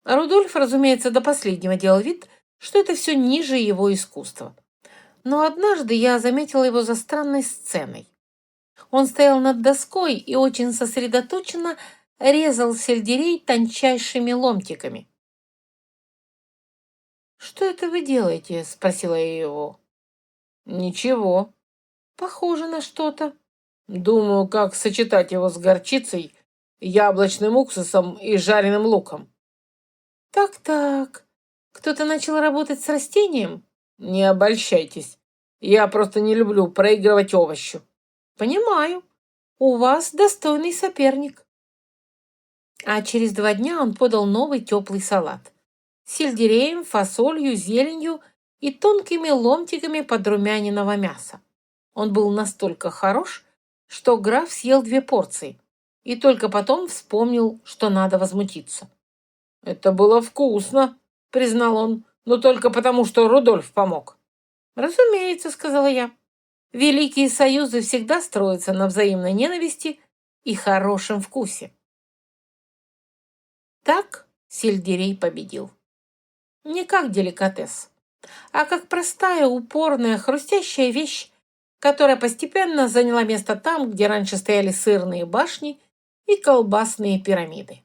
Рудольф, разумеется, до последнего делал вид, что это все ниже его искусства. Но однажды я заметила его за странной сценой. Он стоял над доской и очень сосредоточенно резал сельдерей тончайшими ломтиками. «Что это вы делаете?» – спросила я его. «Ничего. Похоже на что-то. Думаю, как сочетать его с горчицей, яблочным уксусом и жареным луком». «Так-так. Кто-то начал работать с растением?» «Не обольщайтесь. Я просто не люблю проигрывать овощу». «Понимаю. У вас достойный соперник». А через 2 дня он подал новый теплый салат. С сельдереем, фасолью, зеленью и тонкими ломтиками подрумяненного мяса. Он был настолько хорош, что граф съел 2 порции и только потом вспомнил, что надо возмутиться. «Это было вкусно», — признал он, «но только потому, что Рудольф помог». «Разумеется», — сказала я. «Великие союзы всегда строятся на взаимной ненависти и хорошем вкусе». Так сельдерей победил. Не как деликатес, а как простая, упорная, хрустящая вещь, которая постепенно заняла место там, где раньше стояли сырные башни и колбасные пирамиды.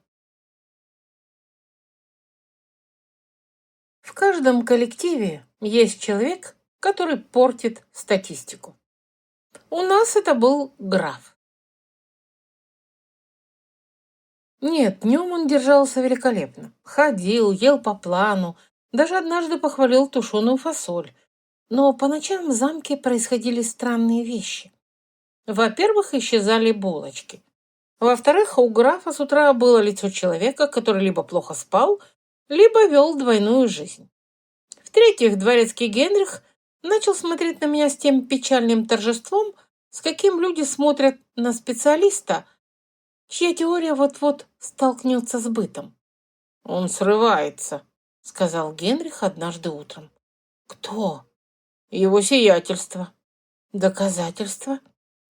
В каждом коллективе есть человек, который портит статистику. У нас это был граф. Нет, днем он держался великолепно. Ходил, ел по плану, даже однажды похвалил тушеную фасоль. Но по ночам в замке происходили странные вещи. Во-первых, исчезали булочки. Во-вторых, у графа с утра было лицо человека, который либо плохо спал, либо вел двойную жизнь. В-третьих, дворецкий Генрих начал смотреть на меня с тем печальным торжеством, с каким люди смотрят на специалиста, чья теория вот-вот столкнется с бытом. «Он срывается», — сказал Генрих однажды утром. «Кто?» «Его сиятельство». «Доказательства?»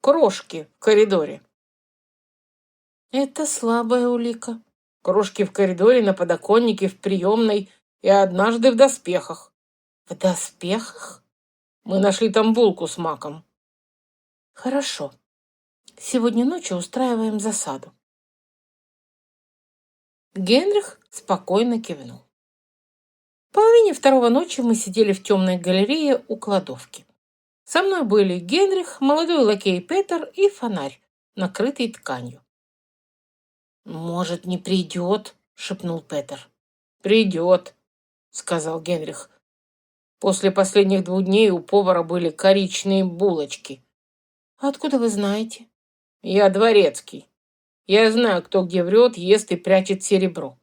«Крошки в коридоре». «Это слабая улика». «Крошки в коридоре, на подоконнике, в приемной и однажды в доспехах». «В доспехах?» «Мы нашли там булку с маком». «Хорошо. Сегодня ночью устраиваем засаду». Генрих спокойно кивнул. В половине второго ночи мы сидели в темной галерее у кладовки. Со мной были Генрих, молодой лакей Петер и фонарь, накрытый тканью. «Может, не придет?» — шепнул Петер. «Придет», — сказал Генрих. «После последних 2 дней у повара были коричные булочки». «Откуда вы знаете?» «Я дворецкий. Я знаю, кто где врет, ест и прячет серебро».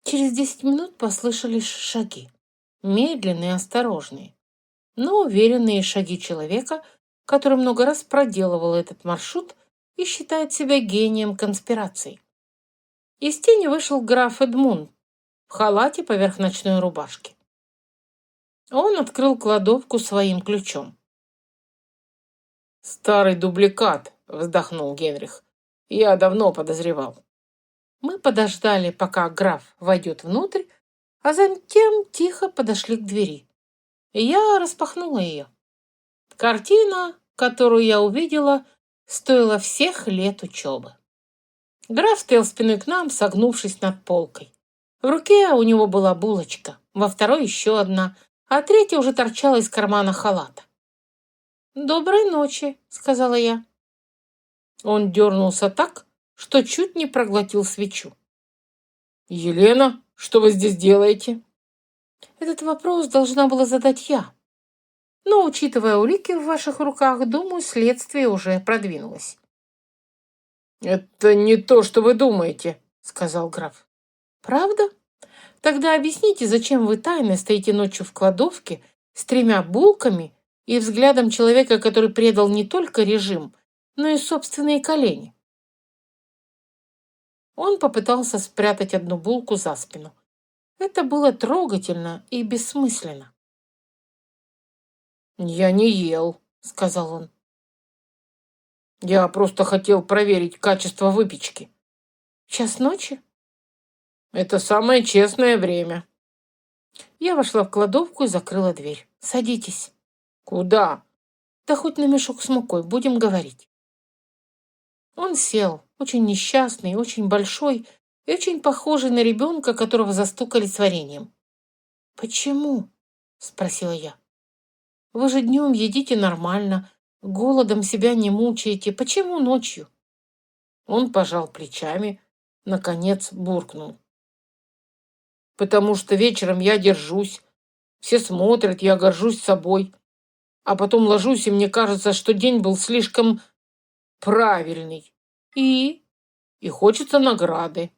Через 10 минут послышались шаги. Медленные и осторожные, но уверенные шаги человека, который много раз проделывал этот маршрут и считает себя гением конспираций. Из тени вышел граф Эдмунд в халате поверх ночной рубашки. Он открыл кладовку своим ключом. «Старый дубликат», — вздохнул Генрих. «Я давно подозревал». Мы подождали, пока граф войдет внутрь, а затем тихо подошли к двери. И я распахнула ее. Картина, которую я увидела, стоила всех лет учебы. Граф стоял спиной к нам, согнувшись над полкой. В руке у него была булочка, во второй еще одна, а третья уже торчала из кармана халата. «Доброй ночи», — сказала я. Он дернулся так, что чуть не проглотил свечу. «Елена, что вы здесь делаете?» Этот вопрос должна была задать я. Но, учитывая улики в ваших руках, думаю, следствие уже продвинулось. «Это не то, что вы думаете», — сказал граф. «Правда? Тогда объясните, зачем вы тайно стоите ночью в кладовке с 3 булками и взглядом человека, который предал не только режим, но и собственные колени». Он попытался спрятать одну булку за спину. Это было трогательно и бессмысленно. «Я не ел», — сказал он. «Я просто хотел проверить качество выпечки». «В час ночи?» «Это самое честное время». Я вошла в кладовку и закрыла дверь. «Садитесь». «Куда?» «Да хоть на мешок с мукой, будем говорить». Он сел, очень несчастный, очень большой и очень похожий на ребенка, которого застукали с вареньем. «Почему?» — спросила я. «Вы же днем едите нормально, голодом себя не мучаете. Почему ночью?» Он пожал плечами, наконец буркнул. «Потому что вечером я держусь. Все смотрят, я горжусь собой. А потом ложусь, и мне кажется, что день был слишком правильный. И хочется награды».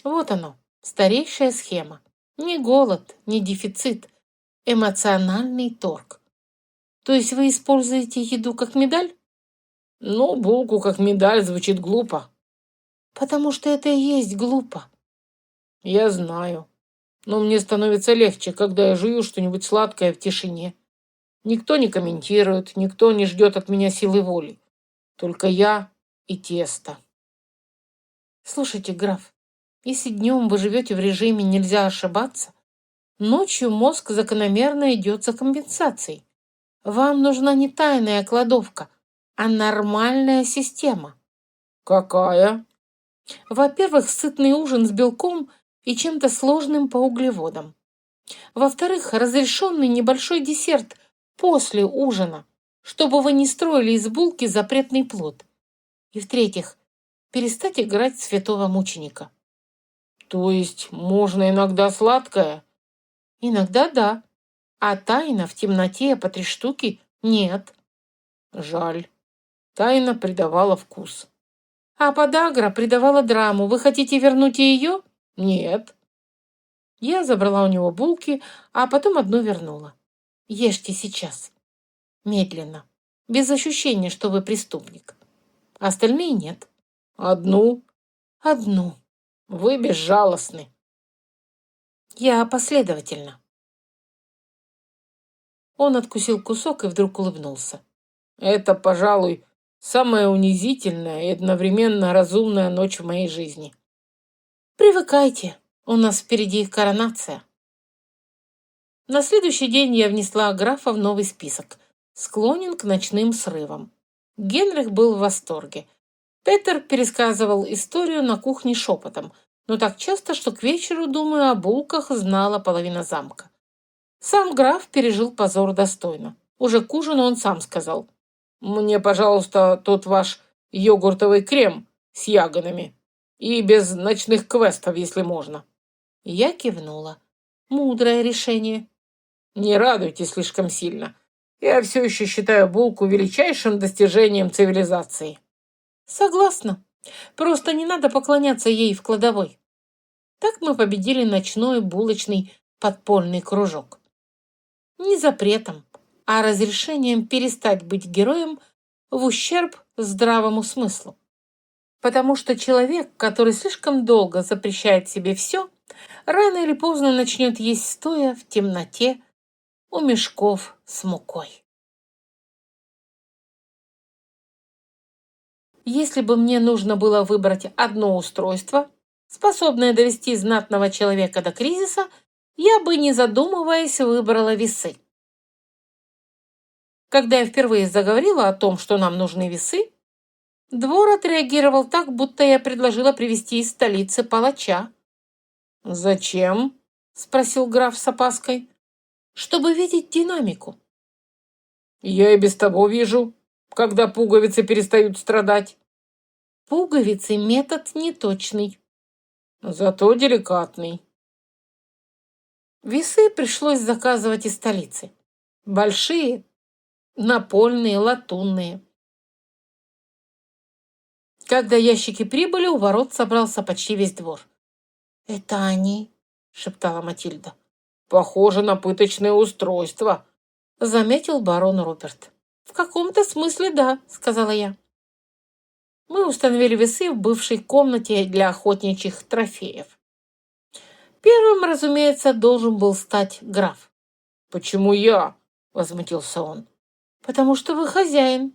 Вот оно, старейшая схема. Не голод, не дефицит, эмоциональный торг. То есть вы используете еду как медаль? Ну, булку как медаль звучит глупо. Потому что это и есть глупо. Я знаю. Но мне становится легче, когда я жую что-нибудь сладкое в тишине. Никто не комментирует, никто не ждет от меня силы воли. Только я и тесто. Слушайте, граф, если днем вы живете в режиме «нельзя ошибаться», ночью мозг закономерно идет за компенсацией. Вам нужна не тайная кладовка, а нормальная система. Какая? Во-первых, сытный ужин с белком и чем-то сложным по углеводам. Во-вторых, разрешенный небольшой десерт после ужина, чтобы вы не строили из булки запретный плод. И в-третьих, перестать играть в святого мученика. То есть можно иногда сладкое? Иногда да. А тайна в темноте по 3 штуки нет. Жаль. Тайна придавала вкус. А подагра придавала драму. Вы хотите вернуть ее? Нет. Я забрала у него булки, а потом одну вернула. Ешьте сейчас. Медленно. Без ощущения, что вы преступник. Остальные нет. Одну? Одну. Вы безжалостны. Я последовательна. Он откусил кусок и вдруг улыбнулся. Это, пожалуй, самая унизительная и одновременно разумная ночь в моей жизни. Привыкайте, у нас впереди коронация. На следующий день я внесла графа в новый список. Склонен к ночным срывам. Генрих был в восторге. Петер пересказывал историю на кухне шепотом, но так часто, что к вечеру, думаю, о булках знала половина замка. Сам граф пережил позор достойно. Уже к ужину он сам сказал: «Мне, пожалуйста, тот ваш йогуртовый крем с ягодами. И без ночных квестов, если можно». Я кивнула. Мудрое решение. Не радуйтесь слишком сильно. Я все еще считаю булку величайшим достижением цивилизации. Согласна. Просто не надо поклоняться ей в кладовой. Так мы победили ночной булочный подпольный кружок. Не запретом, а разрешением перестать быть героем в ущерб здравому смыслу. Потому что человек, который слишком долго запрещает себе все, рано или поздно начнет есть стоя в темноте у мешков с мукой. Если бы мне нужно было выбрать одно устройство, способное довести знатного человека до кризиса, я бы, не задумываясь, выбрала весы. Когда я впервые заговорила о том, что нам нужны весы, двор отреагировал так, будто я предложила привезти из столицы палача. «Зачем?» — спросил граф с опаской. «Чтобы видеть динамику». «Я и без того вижу, когда пуговицы перестают страдать». «Пуговицы — метод неточный. Зато деликатный». Весы пришлось заказывать из столицы. Большие, напольные, латунные. Когда ящики прибыли, у ворот собрался почти весь двор. «Это они?» — шептала Матильда. «Похоже на пыточное устройство», — заметил барон Руперт. «В каком-то смысле да», — сказала я. Мы установили весы в бывшей комнате для охотничьих трофеев. Первым, разумеется, должен был стать граф. «Почему я?» — возмутился он. «Потому что вы хозяин».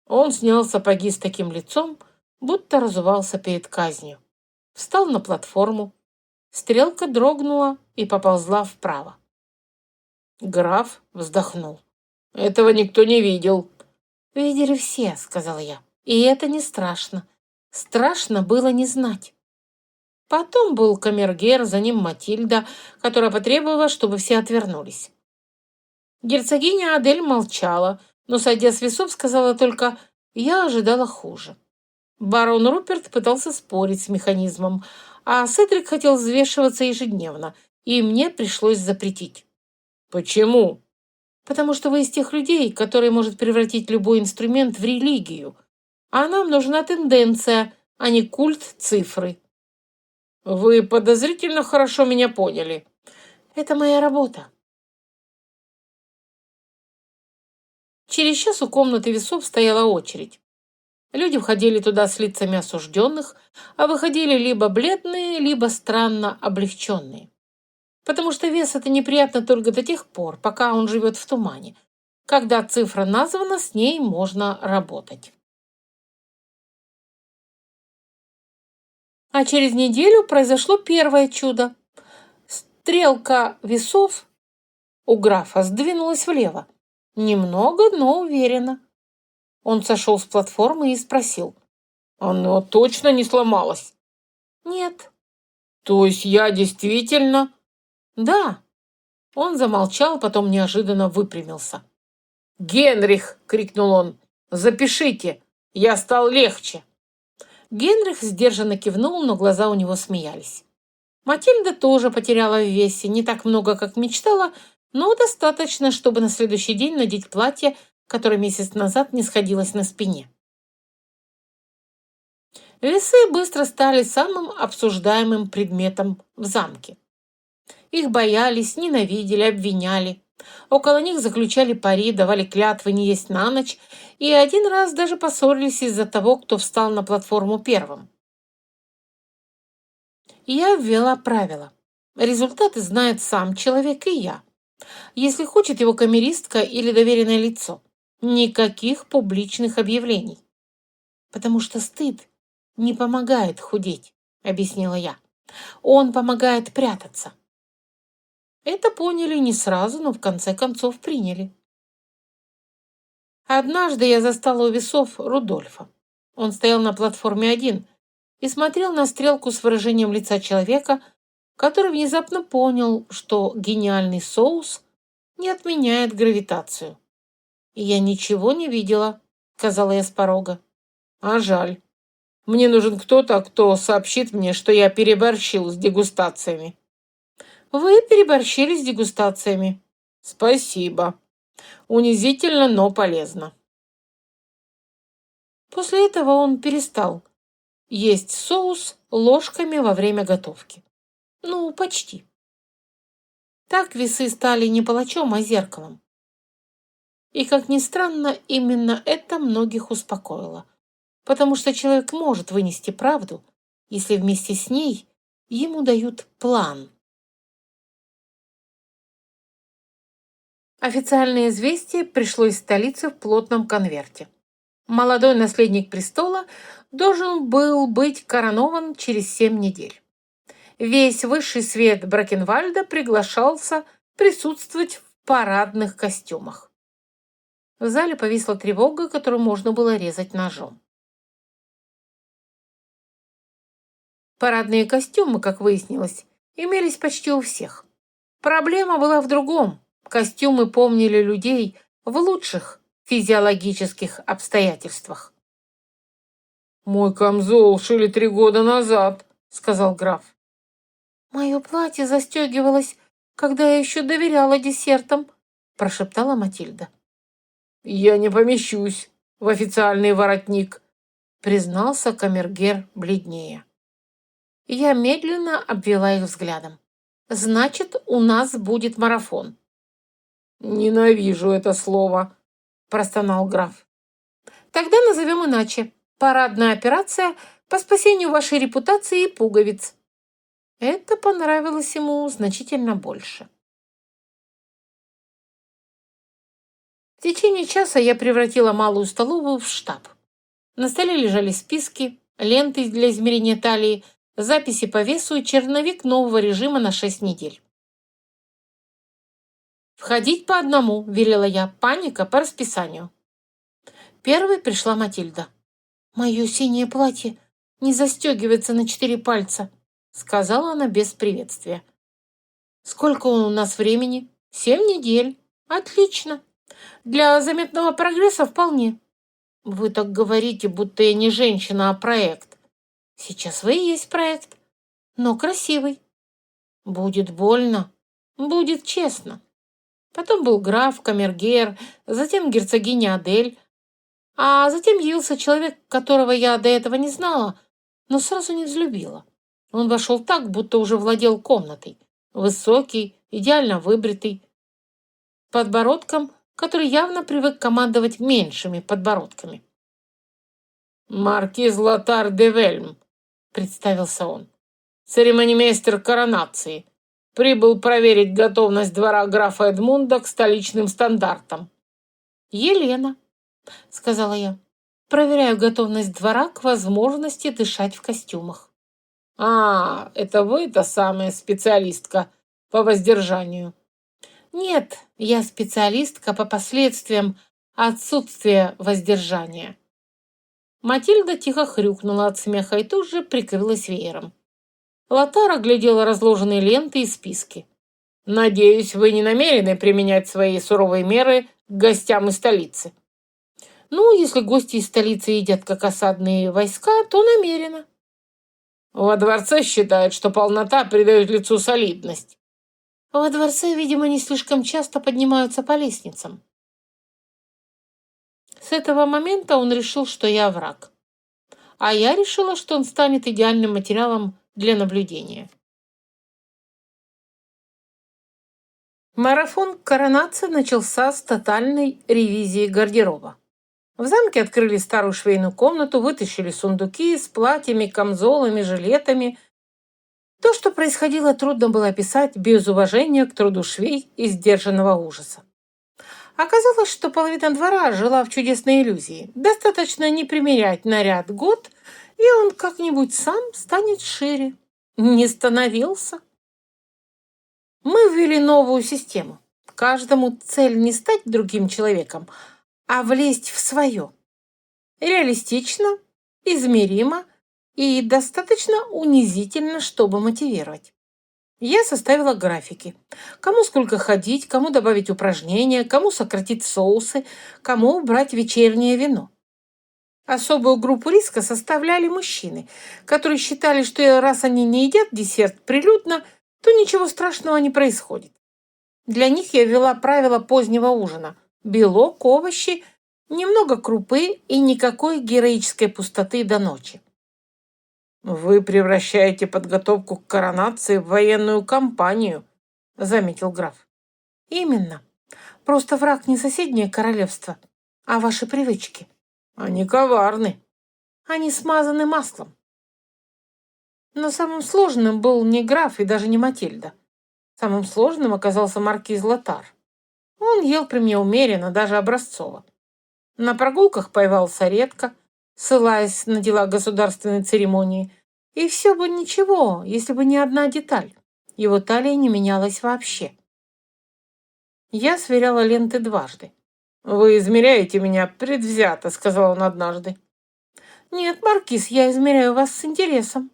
Он снял сапоги с таким лицом, будто разувался перед казнью. Встал на платформу. Стрелка дрогнула и поползла вправо. Граф вздохнул. «Этого никто не видел». «Видели все», — сказала я. «И это не страшно. Страшно было не знать». Потом был камергер, за ним Матильда, которая потребовала, чтобы все отвернулись. Герцогиня Адель молчала, но, сойдя с весов, сказала только: «Я ожидала хуже». Барон Руперт пытался спорить с механизмом, а Седрик хотел взвешиваться ежедневно, и мне пришлось запретить. «Почему?» «Потому что вы из тех людей, которые может превратить любой инструмент в религию, а нам нужна тенденция, а не культ цифры». «Вы подозрительно хорошо меня поняли». «Это моя работа». Через час у комнаты весов стояла очередь. Люди входили туда с лицами осужденных, а выходили либо бледные, либо странно облегченные. Потому что вес — это неприятно только до тех пор, пока он живет в тумане. Когда цифра названа, с ней можно работать. А через неделю произошло первое чудо. Стрелка весов у графа сдвинулась влево. Немного, но уверенно. Он сошел с платформы и спросил: «Оно точно не сломалось?» «Нет». «То есть я действительно...» «Да». Он замолчал, потом неожиданно выпрямился. «Генрих!» — крикнул он. «Запишите! Я стал легче!» Генрих сдержанно кивнул, но глаза у него смеялись. Матильда тоже потеряла в весе, не так много, как мечтала, но достаточно, чтобы на следующий день надеть платье, которое месяц назад не сходилось на спине. Весы быстро стали самым обсуждаемым предметом в замке. Их боялись, ненавидели, обвиняли. Около них заключали пари, давали клятвы не есть на ночь, и один раз даже поссорились из-за того, кто встал на платформу первым. Я ввела правила. Результаты знает сам человек и я, если хочет его камеристка или доверенное лицо. Никаких публичных объявлений. Потому что стыд не помогает худеть, объяснила я. Он помогает прятаться. Это поняли не сразу, но в конце концов приняли. Однажды я застала у весов Рудольфа. Он стоял на платформе один и смотрел на стрелку с выражением лица человека, который внезапно понял, что гениальный соус не отменяет гравитацию. «И я ничего не видела», — сказала я с порога. «А жаль. Мне нужен кто-то, кто сообщит мне, что я переборщил с дегустациями». «Вы переборщили с дегустациями». «Спасибо. Унизительно, но полезно». После этого он перестал есть соус ложками во время готовки. Ну, почти. Так весы стали не палачом, а зеркалом. И, как ни странно, именно это многих успокоило. Потому что человек может вынести правду, если вместе с ней ему дают план. Официальное известие пришло из столицы в плотном конверте. Молодой наследник престола должен был быть коронован через 7 недель. Весь высший свет Бракенвальда приглашался присутствовать в парадных костюмах. В зале повисла тревога, которую можно было резать ножом. Парадные костюмы, как выяснилось, имелись почти у всех. Проблема была в другом. Костюмы помнили людей в лучших физиологических обстоятельствах. «Мой камзол шили 3 года назад», — сказал граф. «Мое платье застегивалось, когда я еще доверяла десертам», — прошептала Матильда. «Я не помещусь в официальный воротник», — признался камергер бледнее. Я медленно обвела их взглядом. «Значит, у нас будет марафон». «Ненавижу это слово», — простонал граф. «Тогда назовем иначе. Парадная операция по спасению вашей репутации и пуговиц». Это понравилось ему значительно больше. В течение часа я превратила малую столовую в штаб. На столе лежали списки, ленты для измерения талии, записи по весу и черновик нового режима на 6 недель. «Входить по одному», — велела я, — «паника по расписанию». Первой пришла Матильда. «Мое синее платье не застегивается на 4 пальца», — сказала она без приветствия. «Сколько у нас времени?» 7 недель. Отлично. Для заметного прогресса вполне». «Вы так говорите, будто я не женщина, а проект». «Сейчас вы и есть проект, но красивый». «Будет больно, будет честно». Потом был граф, камергер, затем герцогиня Адель, а затем явился человек, которого я до этого не знала, но сразу не взлюбила. Он вошел так, будто уже владел комнатой. Высокий, идеально выбритый, подбородком, который явно привык командовать меньшими подбородками. «Маркиз Лотар де Вельм», — представился он, — «церемонимейстер коронации. Прибыл проверить готовность двора графа Эдмунда к столичным стандартам». «Елена», — сказала я, — «проверяю готовность двора к возможности дышать в костюмах». «А, это вы та самая специалистка по воздержанию?» «Нет, я специалистка по последствиям отсутствия воздержания». Матильда тихо хрюкнула от смеха и тут же прикрылась веером. Лотар оглядела разложенные ленты и списки. «Надеюсь, вы не намерены применять свои суровые меры к гостям из столицы?» «Ну, если гости из столицы едят как осадные войска, то намерена». «Во дворце считают, что полнота придает лицу солидность». «Во дворце, видимо, не слишком часто поднимаются по лестницам». С этого момента он решил, что я враг. А я решила, что он станет идеальным материалом для наблюдения. Марафон коронации начался с тотальной ревизии гардероба. В замке открыли старую швейную комнату, вытащили сундуки с платьями, камзолами, жилетами. То, что происходило, трудно было описать без уважения к труду швей и сдержанного ужаса. Оказалось, что половина двора жила в чудесной иллюзии. Достаточно не примерять наряд год, и он как-нибудь сам станет шире. Не становился. Мы ввели новую систему. Каждому цель не стать другим человеком, а влезть в свое. Реалистично, измеримо и достаточно унизительно, чтобы мотивировать. Я составила графики. Кому сколько ходить, кому добавить упражнения, кому сократить соусы, кому убрать вечернее вино. Особую группу риска составляли мужчины, которые считали, что раз они не едят десерт прилюдно, то ничего страшного не происходит. Для них я ввела правила позднего ужина. Белок, овощи, немного крупы и никакой героической пустоты до ночи. «Вы превращаете подготовку к коронации в военную кампанию», — заметил граф. «Именно. Просто враг не соседнее королевство, а ваши привычки. Они коварны. Они смазаны маслом». Но самым сложным был не граф и даже не Матильда. Самым сложным оказался маркиз Лотар. Он ел при мне умеренно, даже образцово. На прогулках появился редко, ссылаясь на дела государственной церемонии. И все бы ничего, если бы не одна деталь. Его талия не менялась вообще. Я сверяла ленты дважды. «Вы измеряете меня предвзято», — сказал он однажды. «Нет, маркиз, я измеряю вас с интересом».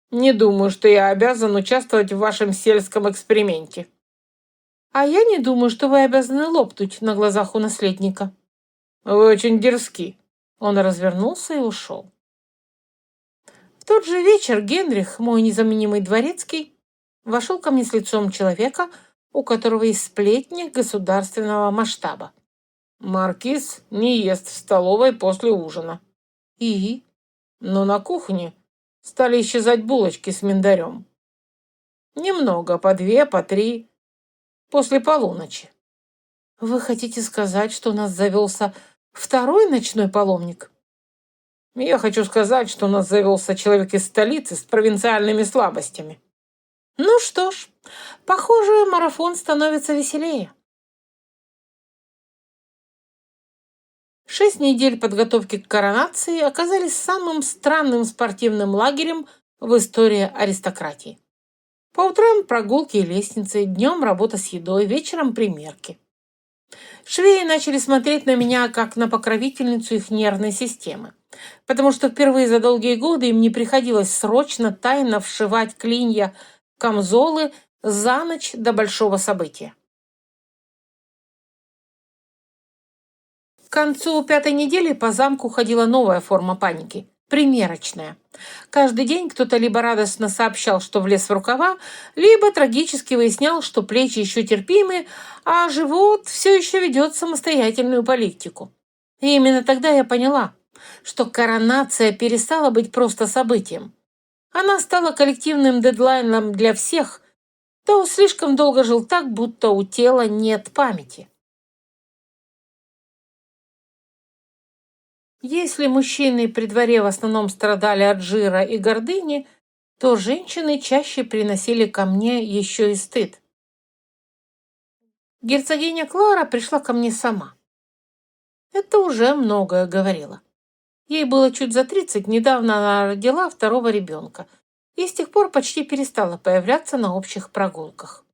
«Не думаю, что я обязан участвовать в вашем сельском эксперименте». «А я не думаю, что вы обязаны лопнуть на глазах у наследника». «Вы очень дерзки». Он развернулся и ушел. В тот же вечер Генрих, мой незаменимый дворецкий, вошел ко мне с лицом человека, у которого есть сплетни государственного масштаба. Маркиз не ест в столовой после ужина. И? Но на кухне стали исчезать булочки с миндарем. Немного, по 2, по 3, после полуночи. Вы хотите сказать, что у нас завелся второй ночной паломник? Я хочу сказать, что у нас завелся человек из столицы с провинциальными слабостями. Ну что ж, похоже, марафон становится веселее. 6 недель подготовки к коронации оказались самым странным спортивным лагерем в истории аристократии. По утрам прогулки и лестницы, днем работа с едой, вечером примерки. Швеи начали смотреть на меня как на покровительницу их нервной системы, потому что впервые за долгие годы им не приходилось срочно тайно вшивать клинья в камзолы за ночь до большого события. К концу 5-й недели по замку ходила новая форма паники – примерочная. Каждый день кто-то либо радостно сообщал, что влез в рукава, либо трагически выяснял, что плечи еще терпимы, а живот все еще ведет самостоятельную политику. И именно тогда я поняла, что коронация перестала быть просто событием. Она стала коллективным дедлайном для всех, кто слишком долго жил так, будто у тела нет памяти. Если мужчины при дворе в основном страдали от жира и гордыни, то женщины чаще приносили ко мне еще и стыд. Герцогиня Клара пришла ко мне сама. Это уже многое говорило. Ей было чуть за 30, недавно она родила второго ребенка и с тех пор почти перестала появляться на общих прогулках.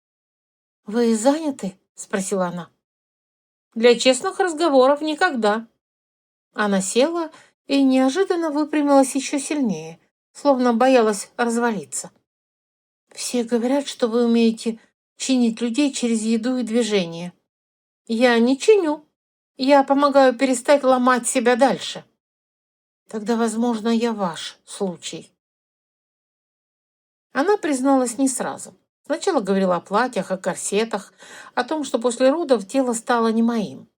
«Вы заняты?» – спросила она. «Для честных разговоров никогда». Она села и неожиданно выпрямилась еще сильнее, словно боялась развалиться. «Все говорят, что вы умеете чинить людей через еду и движение. Я не чиню. Я помогаю перестать ломать себя дальше. Тогда, возможно, я ваш случай». Она призналась не сразу. Сначала говорила о платьях, о корсетах, о том, что после родов тело стало не моим.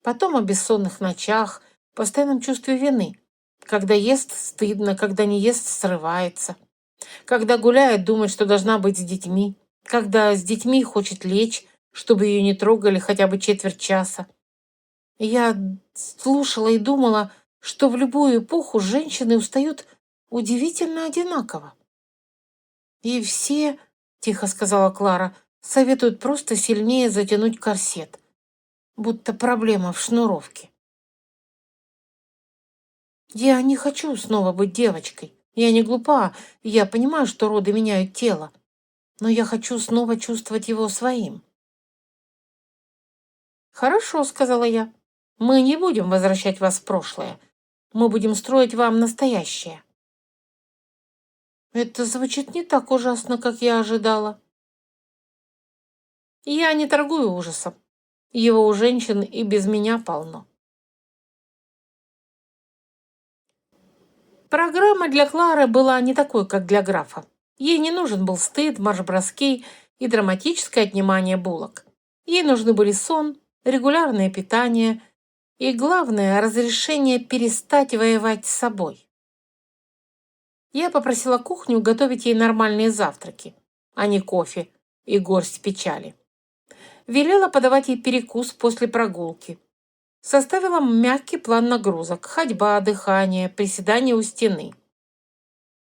Потом о бессонных ночах, постоянном чувстве вины. Когда ест, стыдно, когда не ест, срывается. Когда гуляет, думает, что должна быть с детьми. когда с детьми хочет лечь, чтобы ее не трогали хотя бы четверть часа. Я слушала и думала, что в любую эпоху женщины устают удивительно одинаково. И все, тихо сказала Клара, советуют просто сильнее затянуть корсет, будто проблема в шнуровке. Я не хочу снова быть девочкой. Я не глупа, я понимаю, что роды меняют тело, но я хочу снова чувствовать его своим. «Хорошо», — сказала я. «Мы не будем возвращать вас в прошлое. Мы будем строить вам настоящее». Это звучит не так ужасно, как я ожидала. Я не торгую ужасом. Его у женщин и без меня полно. Программа для Клары была не такой, как для графа. Ей не нужен был стыд, марш-броски и драматическое отнимание булок. Ей нужны были сон, регулярное питание и, главное, разрешение перестать воевать с собой. Я попросила кухню готовить ей нормальные завтраки, а не кофе и горсть печали. Велела подавать ей перекус после прогулки. Составила мягкий план нагрузок: ходьба, дыхание, приседания у стены.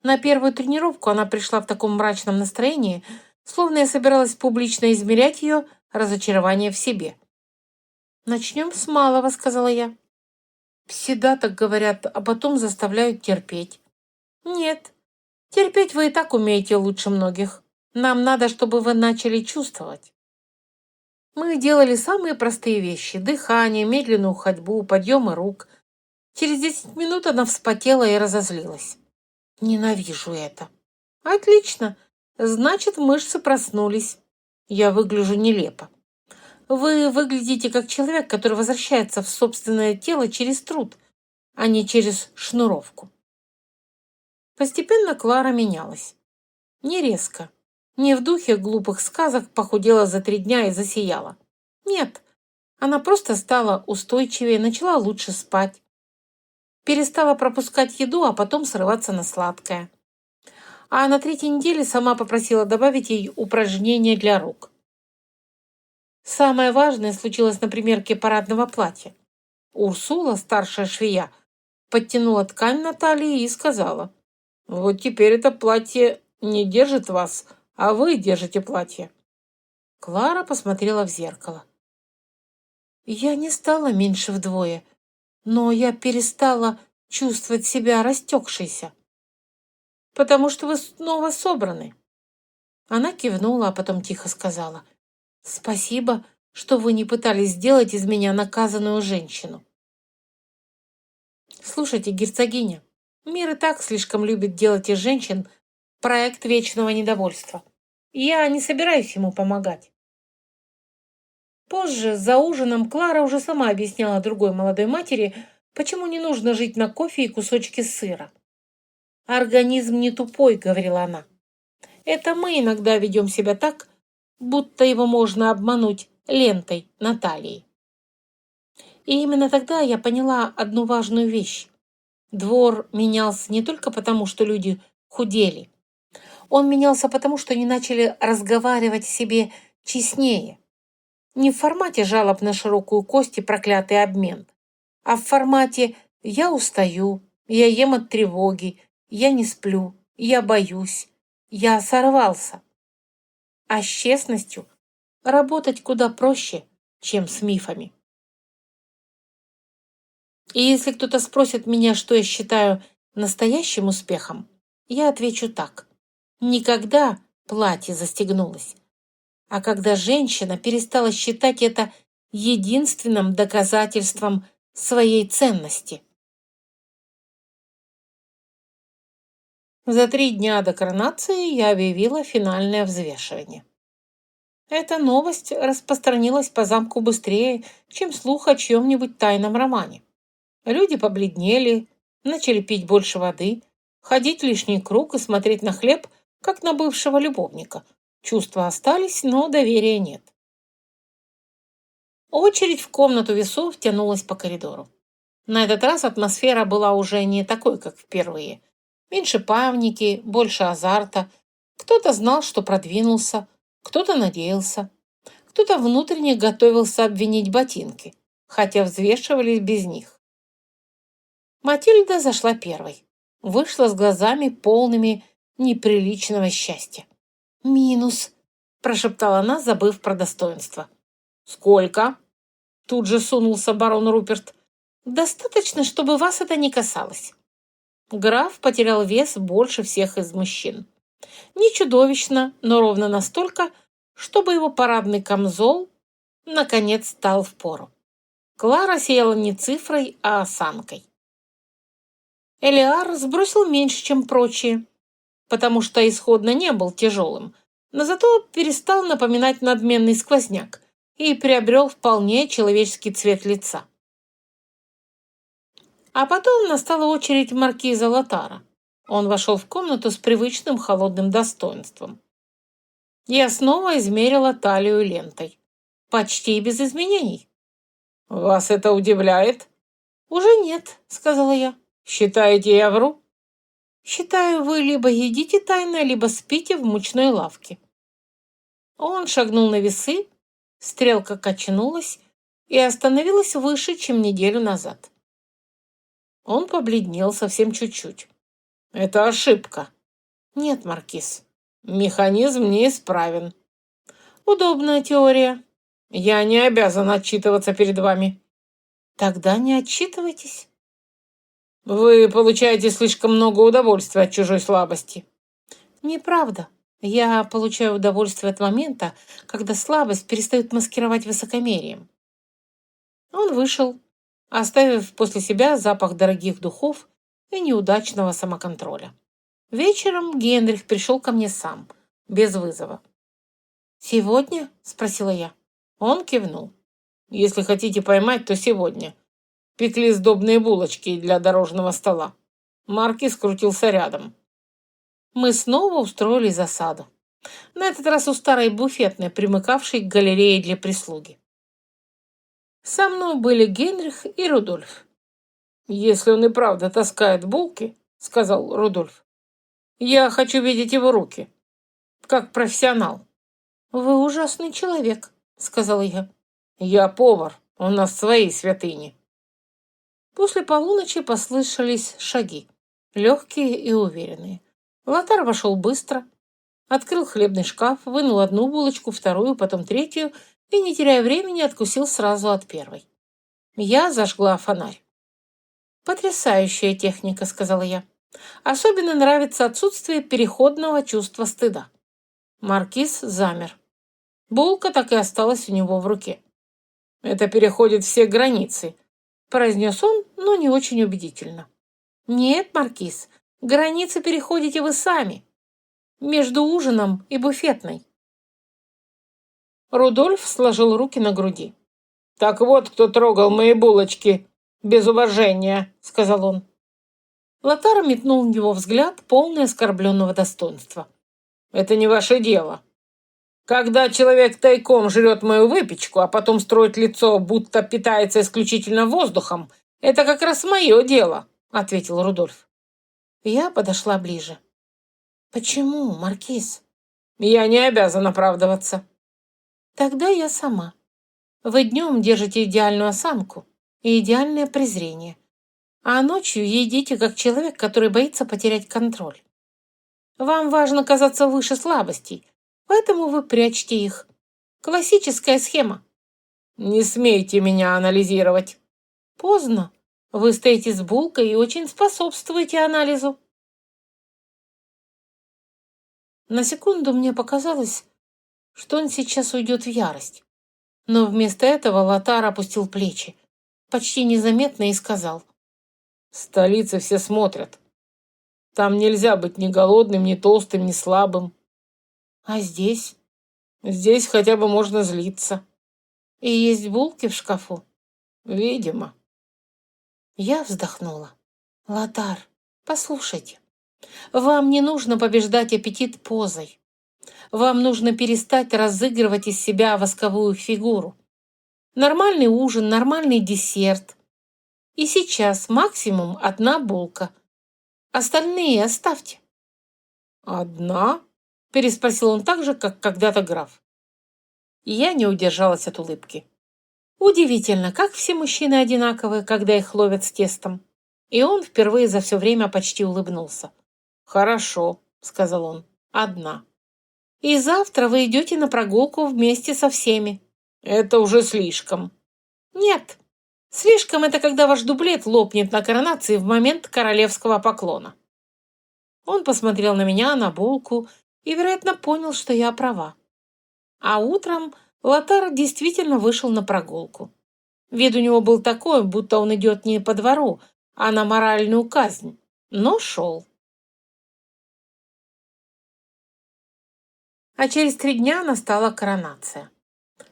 На первую тренировку она пришла в таком мрачном настроении, словно я собиралась публично измерять ее разочарование в себе. «Начнем с малого», — сказала я. «Всегда так говорят, а потом заставляют терпеть». «Нет, терпеть вы и так умеете лучше многих. Нам надо, чтобы вы начали чувствовать». Мы делали самые простые вещи: дыхание, медленную ходьбу, подъемы рук. Через 10 минут она вспотела и разозлилась. Ненавижу это. Отлично. Значит, мышцы проснулись. Я выгляжу нелепо. Вы выглядите как человек, который возвращается в собственное тело через труд, а не через шнуровку. Постепенно Клара менялась. Не резко. Не в духе глупых сказок похудела за 3 дня и засияла. Нет, она просто стала устойчивее, начала лучше спать. Перестала пропускать еду, а потом срываться на сладкое. А на 3-й неделе сама попросила добавить ей упражнения для рук. Самое важное случилось на примерке парадного платья. Урсула, старшая швея, подтянула ткань на талии и сказала: «Вот теперь это платье не держит вас, а вы держите платье». Клара посмотрела в зеркало. Я не стала меньше вдвое, но я перестала чувствовать себя растекшейся, потому что вы снова собраны. Она кивнула, а потом тихо сказала: «Спасибо, что вы не пытались сделать из меня наказанную женщину». Слушайте, герцогиня, мир и так слишком любит делать из женщин проект вечного недовольства. Я не собираюсь ему помогать. Позже, за ужином, Клара уже сама объясняла другой молодой матери, почему не нужно жить на кофе и кусочке сыра. «Организм не тупой», — говорила она. «Это мы иногда ведем себя так, будто его можно обмануть лентой на талии». И именно тогда я поняла одну важную вещь. Двор менялся не только потому, что люди худели. Он менялся потому, что они начали разговаривать о себе честнее. Не в формате жалоб на широкую кость и проклятый обмен, а в формате «я устаю», «я ем от тревоги», «я не сплю», «я боюсь», «я сорвался». А с честностью работать куда проще, чем с мифами. И если кто-то спросит меня, что я считаю настоящим успехом, я отвечу так: никогда платье застегнулось, а когда женщина перестала считать это единственным доказательством своей ценности. За 3 дня до коронации я объявила финальное взвешивание. Эта новость распространилась по замку быстрее, чем слух о чьем-нибудь тайном романе. Люди побледнели, начали пить больше воды, ходить лишний круг и смотреть на хлеб, как на бывшего любовника. Чувства остались, но доверия нет. Очередь в комнату весов тянулась по коридору. На этот раз атмосфера была уже не такой, как впервые. Меньше паники, больше азарта. Кто-то знал, что продвинулся, Кто-то надеялся, кто-то внутренне готовился обвинить ботинки, хотя взвешивались без них. Матильда зашла первой. Вышла с глазами полными неприличного счастья. «Минус», – прошептала она, забыв про достоинство. «Сколько?» – тут же сунулся барон Руперт. «Достаточно, чтобы вас это не касалось». Граф потерял вес больше всех из мужчин. Не чудовищно, но ровно настолько, чтобы его парадный камзол наконец стал впору. Клара сияла не цифрой, а осанкой. Элиар сбросил меньше, чем прочие, потому что исходно не был тяжелым, но зато перестал напоминать надменный сквозняк и приобрел вполне человеческий цвет лица. А потом настала очередь маркиза Лотара. Он вошел в комнату с привычным холодным достоинством. Я снова измерила талию лентой. Почти без изменений. «Вас это удивляет?» «Уже нет», — сказала я. «Считаете, я вру?» «Считаю, вы либо едите тайно, либо спите в мучной лавке». Он шагнул на весы, стрелка качнулась и остановилась выше, чем неделю назад. Он побледнел совсем чуть-чуть. «Это ошибка». «Нет, маркиз, механизм неисправен». «Удобная теория. Я не обязан отчитываться перед вами». «Тогда не отчитывайтесь». «Вы получаете слишком много удовольствия от чужой слабости». «Неправда. Я получаю удовольствие от момента, когда слабость перестает маскировать высокомерием». Он вышел, оставив после себя запах дорогих духов и неудачного самоконтроля. Вечером Генрих пришел ко мне сам, без вызова. «Сегодня?» – спросила я. Он кивнул. «Если хотите поймать, то сегодня. Пекли сдобные булочки для дорожного стола». Маркиз крутился рядом. Мы снова устроили засаду. На этот раз у старой буфетной, примыкавшей к галерее для прислуги. Со мной были Генрих и Рудольф. «Если он и правда таскает булки, — сказал Рудольф, — я хочу видеть его руки, как профессионал». «Вы ужасный человек», — сказала я. «Я повар, у нас свои святыни». После полуночи послышались шаги, легкие и уверенные. Лотар вошел быстро, открыл хлебный шкаф, вынул одну булочку, вторую, потом третью и, не теряя времени, откусил сразу от первой. Я зажгла фонарь. «Потрясающая техника», — сказала я. «Особенно нравится отсутствие переходного чувства стыда». Маркиз замер. Булка так и осталась у него в руке. «Это переходит все границы», — произнес он, но не очень убедительно. «Нет, маркиз, границы переходите вы сами. Между ужином и буфетной». Рудольф сложил руки на груди. «Так вот, кто трогал мои булочки без уважения», — сказал он. Лотар метнул в него взгляд, полный оскорбленного достоинства. «Это не ваше дело. Когда человек тайком жрет мою выпечку, а потом строит лицо, будто питается исключительно воздухом, это как раз мое дело», — ответил Рудольф. Я подошла ближе. «Почему, маркиз?» «Я не обязан оправдываться». «Тогда я сама. Вы днем держите идеальную осанку и идеальное презрение, а ночью едите как человек, который боится потерять контроль. Вам важно казаться выше слабостей, поэтому вы прячете их. Классическая схема». «Не смейте меня анализировать». «Поздно. Вы стоите с булкой и очень способствуете анализу». На секунду мне показалось, что он сейчас уйдет в ярость. Но вместо этого Лотар опустил плечи, почти незаметно, и сказал: «В столице все смотрят. Там нельзя быть ни голодным, ни толстым, ни слабым. А здесь? Здесь хотя бы можно злиться. И есть булки в шкафу? Видимо». Я вздохнула. «Лотар, послушайте, вам не нужно побеждать аппетит позой. Вам нужно перестать разыгрывать из себя восковую фигуру. Нормальный ужин, нормальный десерт. И сейчас максимум одна булка. Остальные оставьте». «Одна?» Переспросил он так же, как когда-то граф. И я не удержалась от улыбки. Удивительно, как все мужчины одинаковые, когда их ловят с тестом. И он впервые за все время почти улыбнулся. «Хорошо», — сказал он, — «одна. И завтра вы идете на прогулку вместе со всеми». «Это уже слишком». «Нет, слишком это когда ваш дублет лопнет на коронации в момент королевского поклона». Он посмотрел на меня, на булку, и, вероятно, понял, что я права. А утром Лотар действительно вышел на прогулку. Вид у него был такой, будто он идет не по двору, а на моральную казнь, но шел. А через 3 дня настала коронация.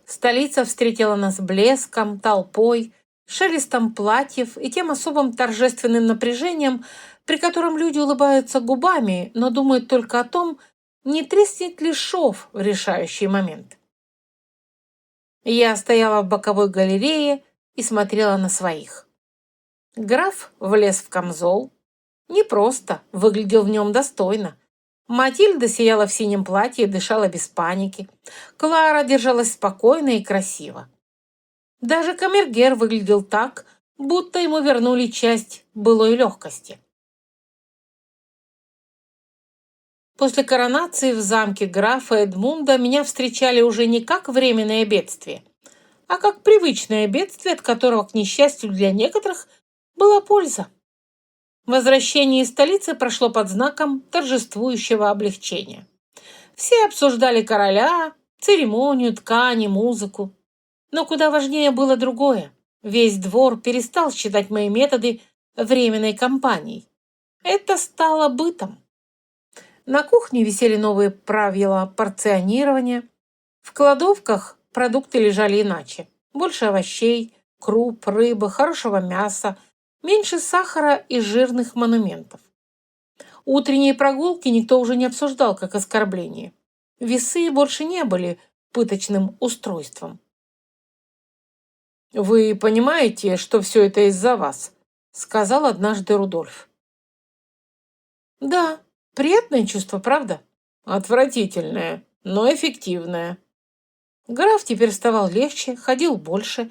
Столица встретила нас блеском, толпой, шелестом платьев и тем особым торжественным напряжением, при котором люди улыбаются губами, но думают только о том, не треснет ли шов в решающий момент. Я стояла в боковой галерее и смотрела на своих. Граф влез в камзол. Не просто, выглядел в нем достойно. Матильда сияла в синем платье и дышала без паники. Клара держалась спокойно и красиво. Даже камергер выглядел так, будто ему вернули часть былой легкости. После коронации в замке графа Эдмунда меня встречали уже не как временное бедствие, а как привычное бедствие, от которого, к несчастью для некоторых, была польза. Возвращение из столицы прошло под знаком торжествующего облегчения. Все обсуждали короля, церемонию, ткани, музыку. Но куда важнее было другое. Весь двор перестал считать мои методы временной кампанией. Это стало бытом. На кухне висели новые правила порционирования. В кладовках продукты лежали иначе. Больше овощей, круп, рыбы, хорошего мяса, меньше сахара и жирных монументов. Утренние прогулки никто уже не обсуждал как оскорбление. Весы больше не были пыточным устройством. «Вы понимаете, что все это из-за вас?» — сказал однажды Рудольф. «Да, приятное чувство, правда?» «Отвратительное, но эффективное». Граф теперь вставал легче, ходил больше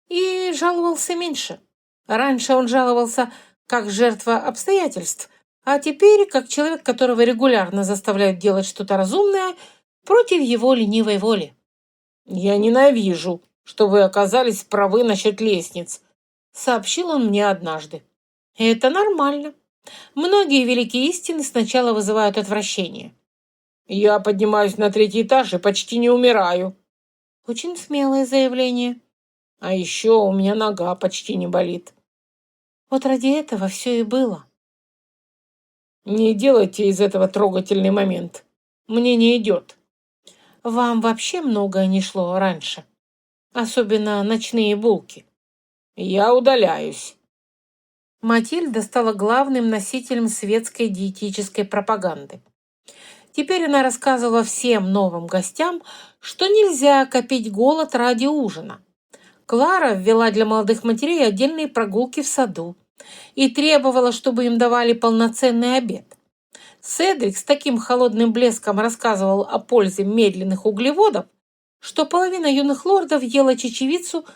и жаловался меньше. Раньше он жаловался как жертва обстоятельств, а теперь как человек, которого регулярно заставляют делать что-то разумное против его ленивой воли. «Я ненавижу, что вы оказались правы насчет лестниц», — сообщил он мне однажды. «Это нормально. Многие великие истины сначала вызывают отвращение». «Я поднимаюсь на 3-й этаж и почти не умираю». «Очень смелое заявление». «А еще у меня нога почти не болит». Вот ради этого все и было. «Не делайте из этого трогательный момент. Мне не идет». «Вам вообще многое не шло раньше, особенно ночные булки». «Я удаляюсь». Матильда стала главным носителем светской диетической пропаганды. Теперь она рассказывала всем новым гостям, что нельзя копить голод ради ужина. Клара ввела для молодых матерей отдельные прогулки в саду и требовала, чтобы им давали полноценный обед. Седрик с таким холодным блеском рассказывал о пользе медленных углеводов, что половина юных лордов ела чечевицу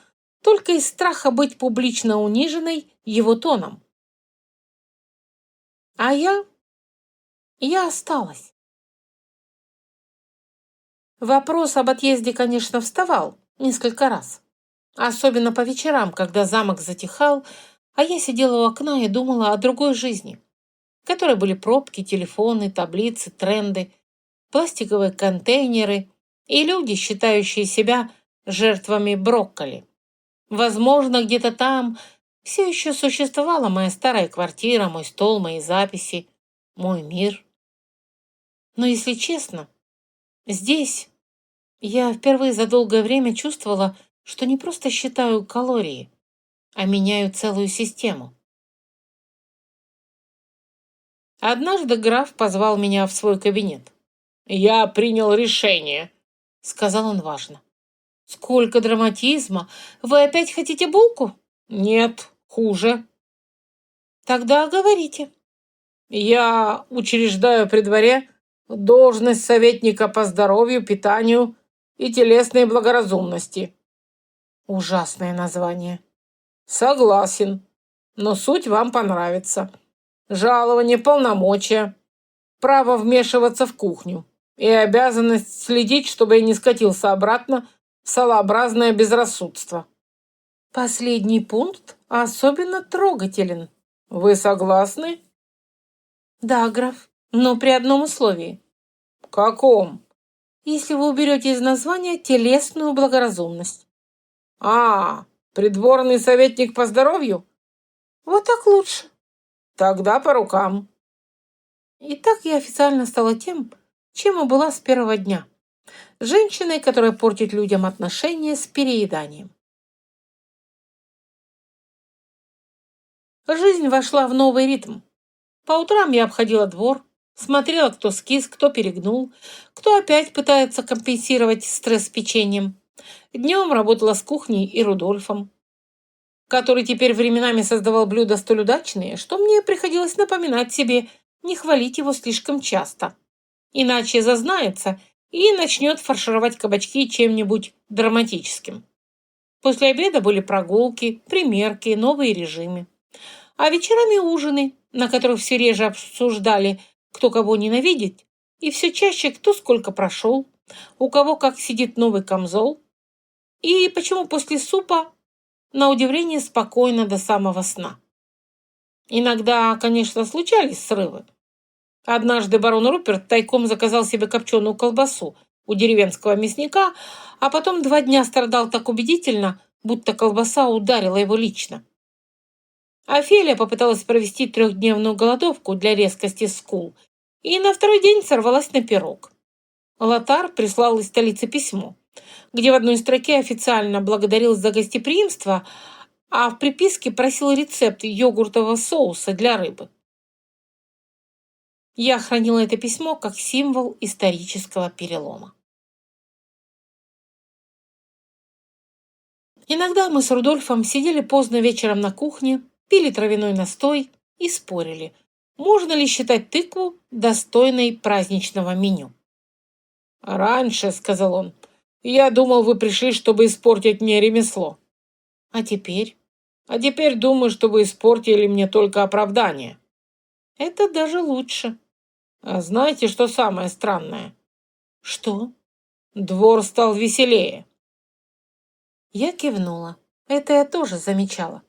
только из страха быть публично униженной его тоном. А я осталась. Вопрос об отъезде, конечно, вставал несколько раз. Особенно по вечерам, когда замок затихал, а я сидела у окна и думала о другой жизни, в которой были пробки, телефоны, таблицы, тренды, пластиковые контейнеры и люди, считающие себя жертвами брокколи. Возможно, где-то там все еще существовала моя старая квартира, мой стол, мои записи, мой мир. Но, если честно, здесь я впервые за долгое время чувствовала, что не просто считаю калории, а меняю целую систему. Однажды граф позвал меня в свой кабинет. «Я принял решение», — сказал он важно. «Сколько драматизма! Вы опять хотите булку?» «Нет, хуже». «Тогда говорите». «Я учреждаю при дворе Должность советника по здоровью, питанию и телесной благоразумности. Ужасное название. Согласен, но суть вам понравится. Жалование, полномочия, право вмешиваться в кухню и обязанность следить, чтобы я не скатился обратно в салообразное безрассудство. Последний пункт особенно трогателен. Вы согласны? Да, граф, но при одном условии. Каком? Если вы уберете из названия телесную благоразумность. А, придворный советник по здоровью? Вот так лучше. Тогда по рукам. И так я официально стала тем, чем и была с первого дня. Женщиной, которая портит людям отношения с перееданием. Жизнь вошла в новый ритм. По утрам я обходила двор, смотрела, кто скис, кто перегнул, кто опять пытается компенсировать стресс печеньем. Днем работала с кухней и Рудольфом, который теперь временами создавал блюда столь удачные, что мне приходилось напоминать себе не хвалить его слишком часто. Иначе зазнается и начнет фаршировать кабачки чем-нибудь драматическим. После обеда были прогулки, примерки, новые режимы. А вечерами ужины, на которых все реже обсуждали, кто кого ненавидит, и все чаще кто сколько прошел, у кого как сидит новый камзол, и почему после супа, на удивление, спокойно до самого сна. Иногда, конечно, случались срывы. Однажды барон Руперт тайком заказал себе копченую колбасу у деревенского мясника, а потом 2 дня страдал так убедительно, будто колбаса ударила его лично. Офелия попыталась провести 3-дневную голодовку для резкости скул и на 2-й день сорвалась на пирог. Лотар прислал из столицы письмо, где в одной строке официально благодарил за гостеприимство, а в приписке просил рецепт йогуртового соуса для рыбы. Я хранила это письмо как символ исторического перелома. Иногда мы с Рудольфом сидели поздно вечером на кухне, пили травяной настой и спорили, можно ли считать тыкву достойной праздничного меню. «Раньше, — сказал он, — я думал, вы пришли, чтобы испортить мне ремесло. А теперь? А теперь думаю, что вы испортили мне только оправдание. Это даже лучше. А знаете, что самое странное? Что? Двор стал веселее». Я кивнула. Это я тоже замечала.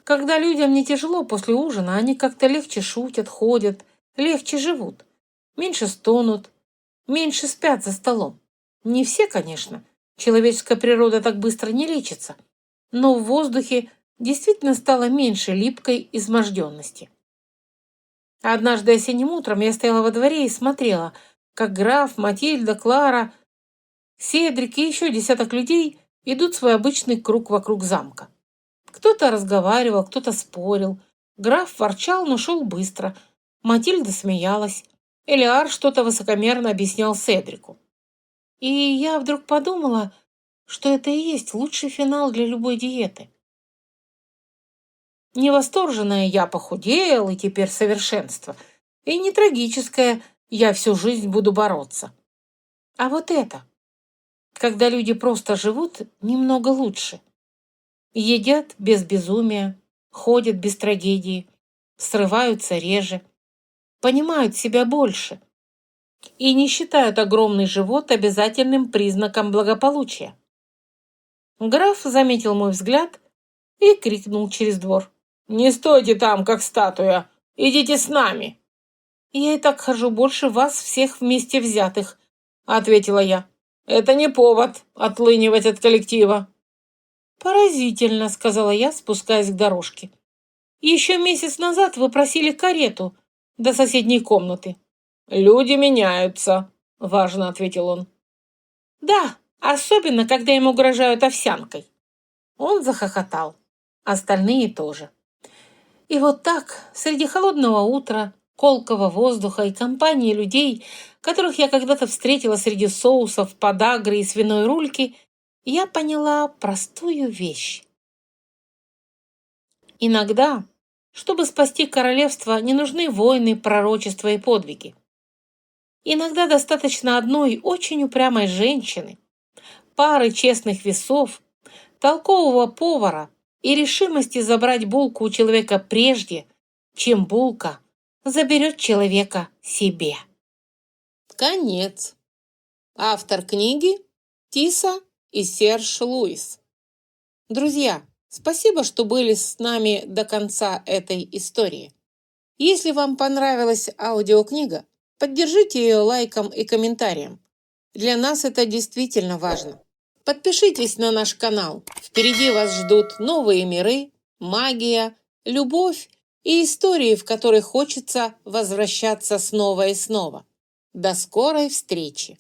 Когда людям не тяжело после ужина, они как-то легче шутят, ходят, легче живут, меньше стонут, меньше спят за столом. Не все, конечно. Человеческая природа так быстро не лечится. Но в воздухе действительно стало меньше липкой изможденности. Однажды осенним утром я стояла во дворе и смотрела, как граф, Матильда, Клара, Седрик и еще десяток людей идут свой обычный круг вокруг замка. Кто-то разговаривал, кто-то спорил. Граф ворчал, но шел быстро. Матильда смеялась. Элиар что-то высокомерно объяснял Седрику. И я вдруг подумала, что это и есть лучший финал для любой диеты. Не восторженное «я похудел и теперь совершенство», и не трагическое «я всю жизнь буду бороться». А вот это, когда люди просто живут немного лучше. Едят без безумия, ходят без трагедии, срываются реже, понимают себя больше и не считают огромный живот обязательным признаком благополучия. Граф заметил мой взгляд и крикнул через двор: «Не стойте там, как статуя! Идите с нами!» «Я и так хожу больше вас всех вместе взятых», — ответила я. «Это не повод отлынивать от коллектива». «Поразительно», — сказала я, спускаясь к дорожке. «Еще месяц назад вы просили карету до соседней комнаты». «Люди меняются», — важно ответил он. «Да, особенно, когда им угрожают овсянкой». Он захохотал. Остальные тоже. И вот так, среди холодного утра, колкого воздуха и компании людей, которых я когда-то встретила среди соусов, подагры и свиной рульки, я поняла простую вещь. Иногда, чтобы спасти королевство, не нужны войны, пророчества и подвиги. Иногда достаточно одной очень упрямой женщины, пары честных весов, толкового повара и решимости забрать булку у человека прежде, чем булка заберет человека себе. Конец. Автор книги Тиса и Серж Луис. Друзья, спасибо, что были с нами до конца этой истории. Если вам понравилась аудиокнига, поддержите ее лайком и комментарием. Для нас это действительно важно. Подпишитесь на наш канал. Впереди вас ждут новые миры, магия, любовь и истории, в которые хочется возвращаться снова и снова. До скорой встречи!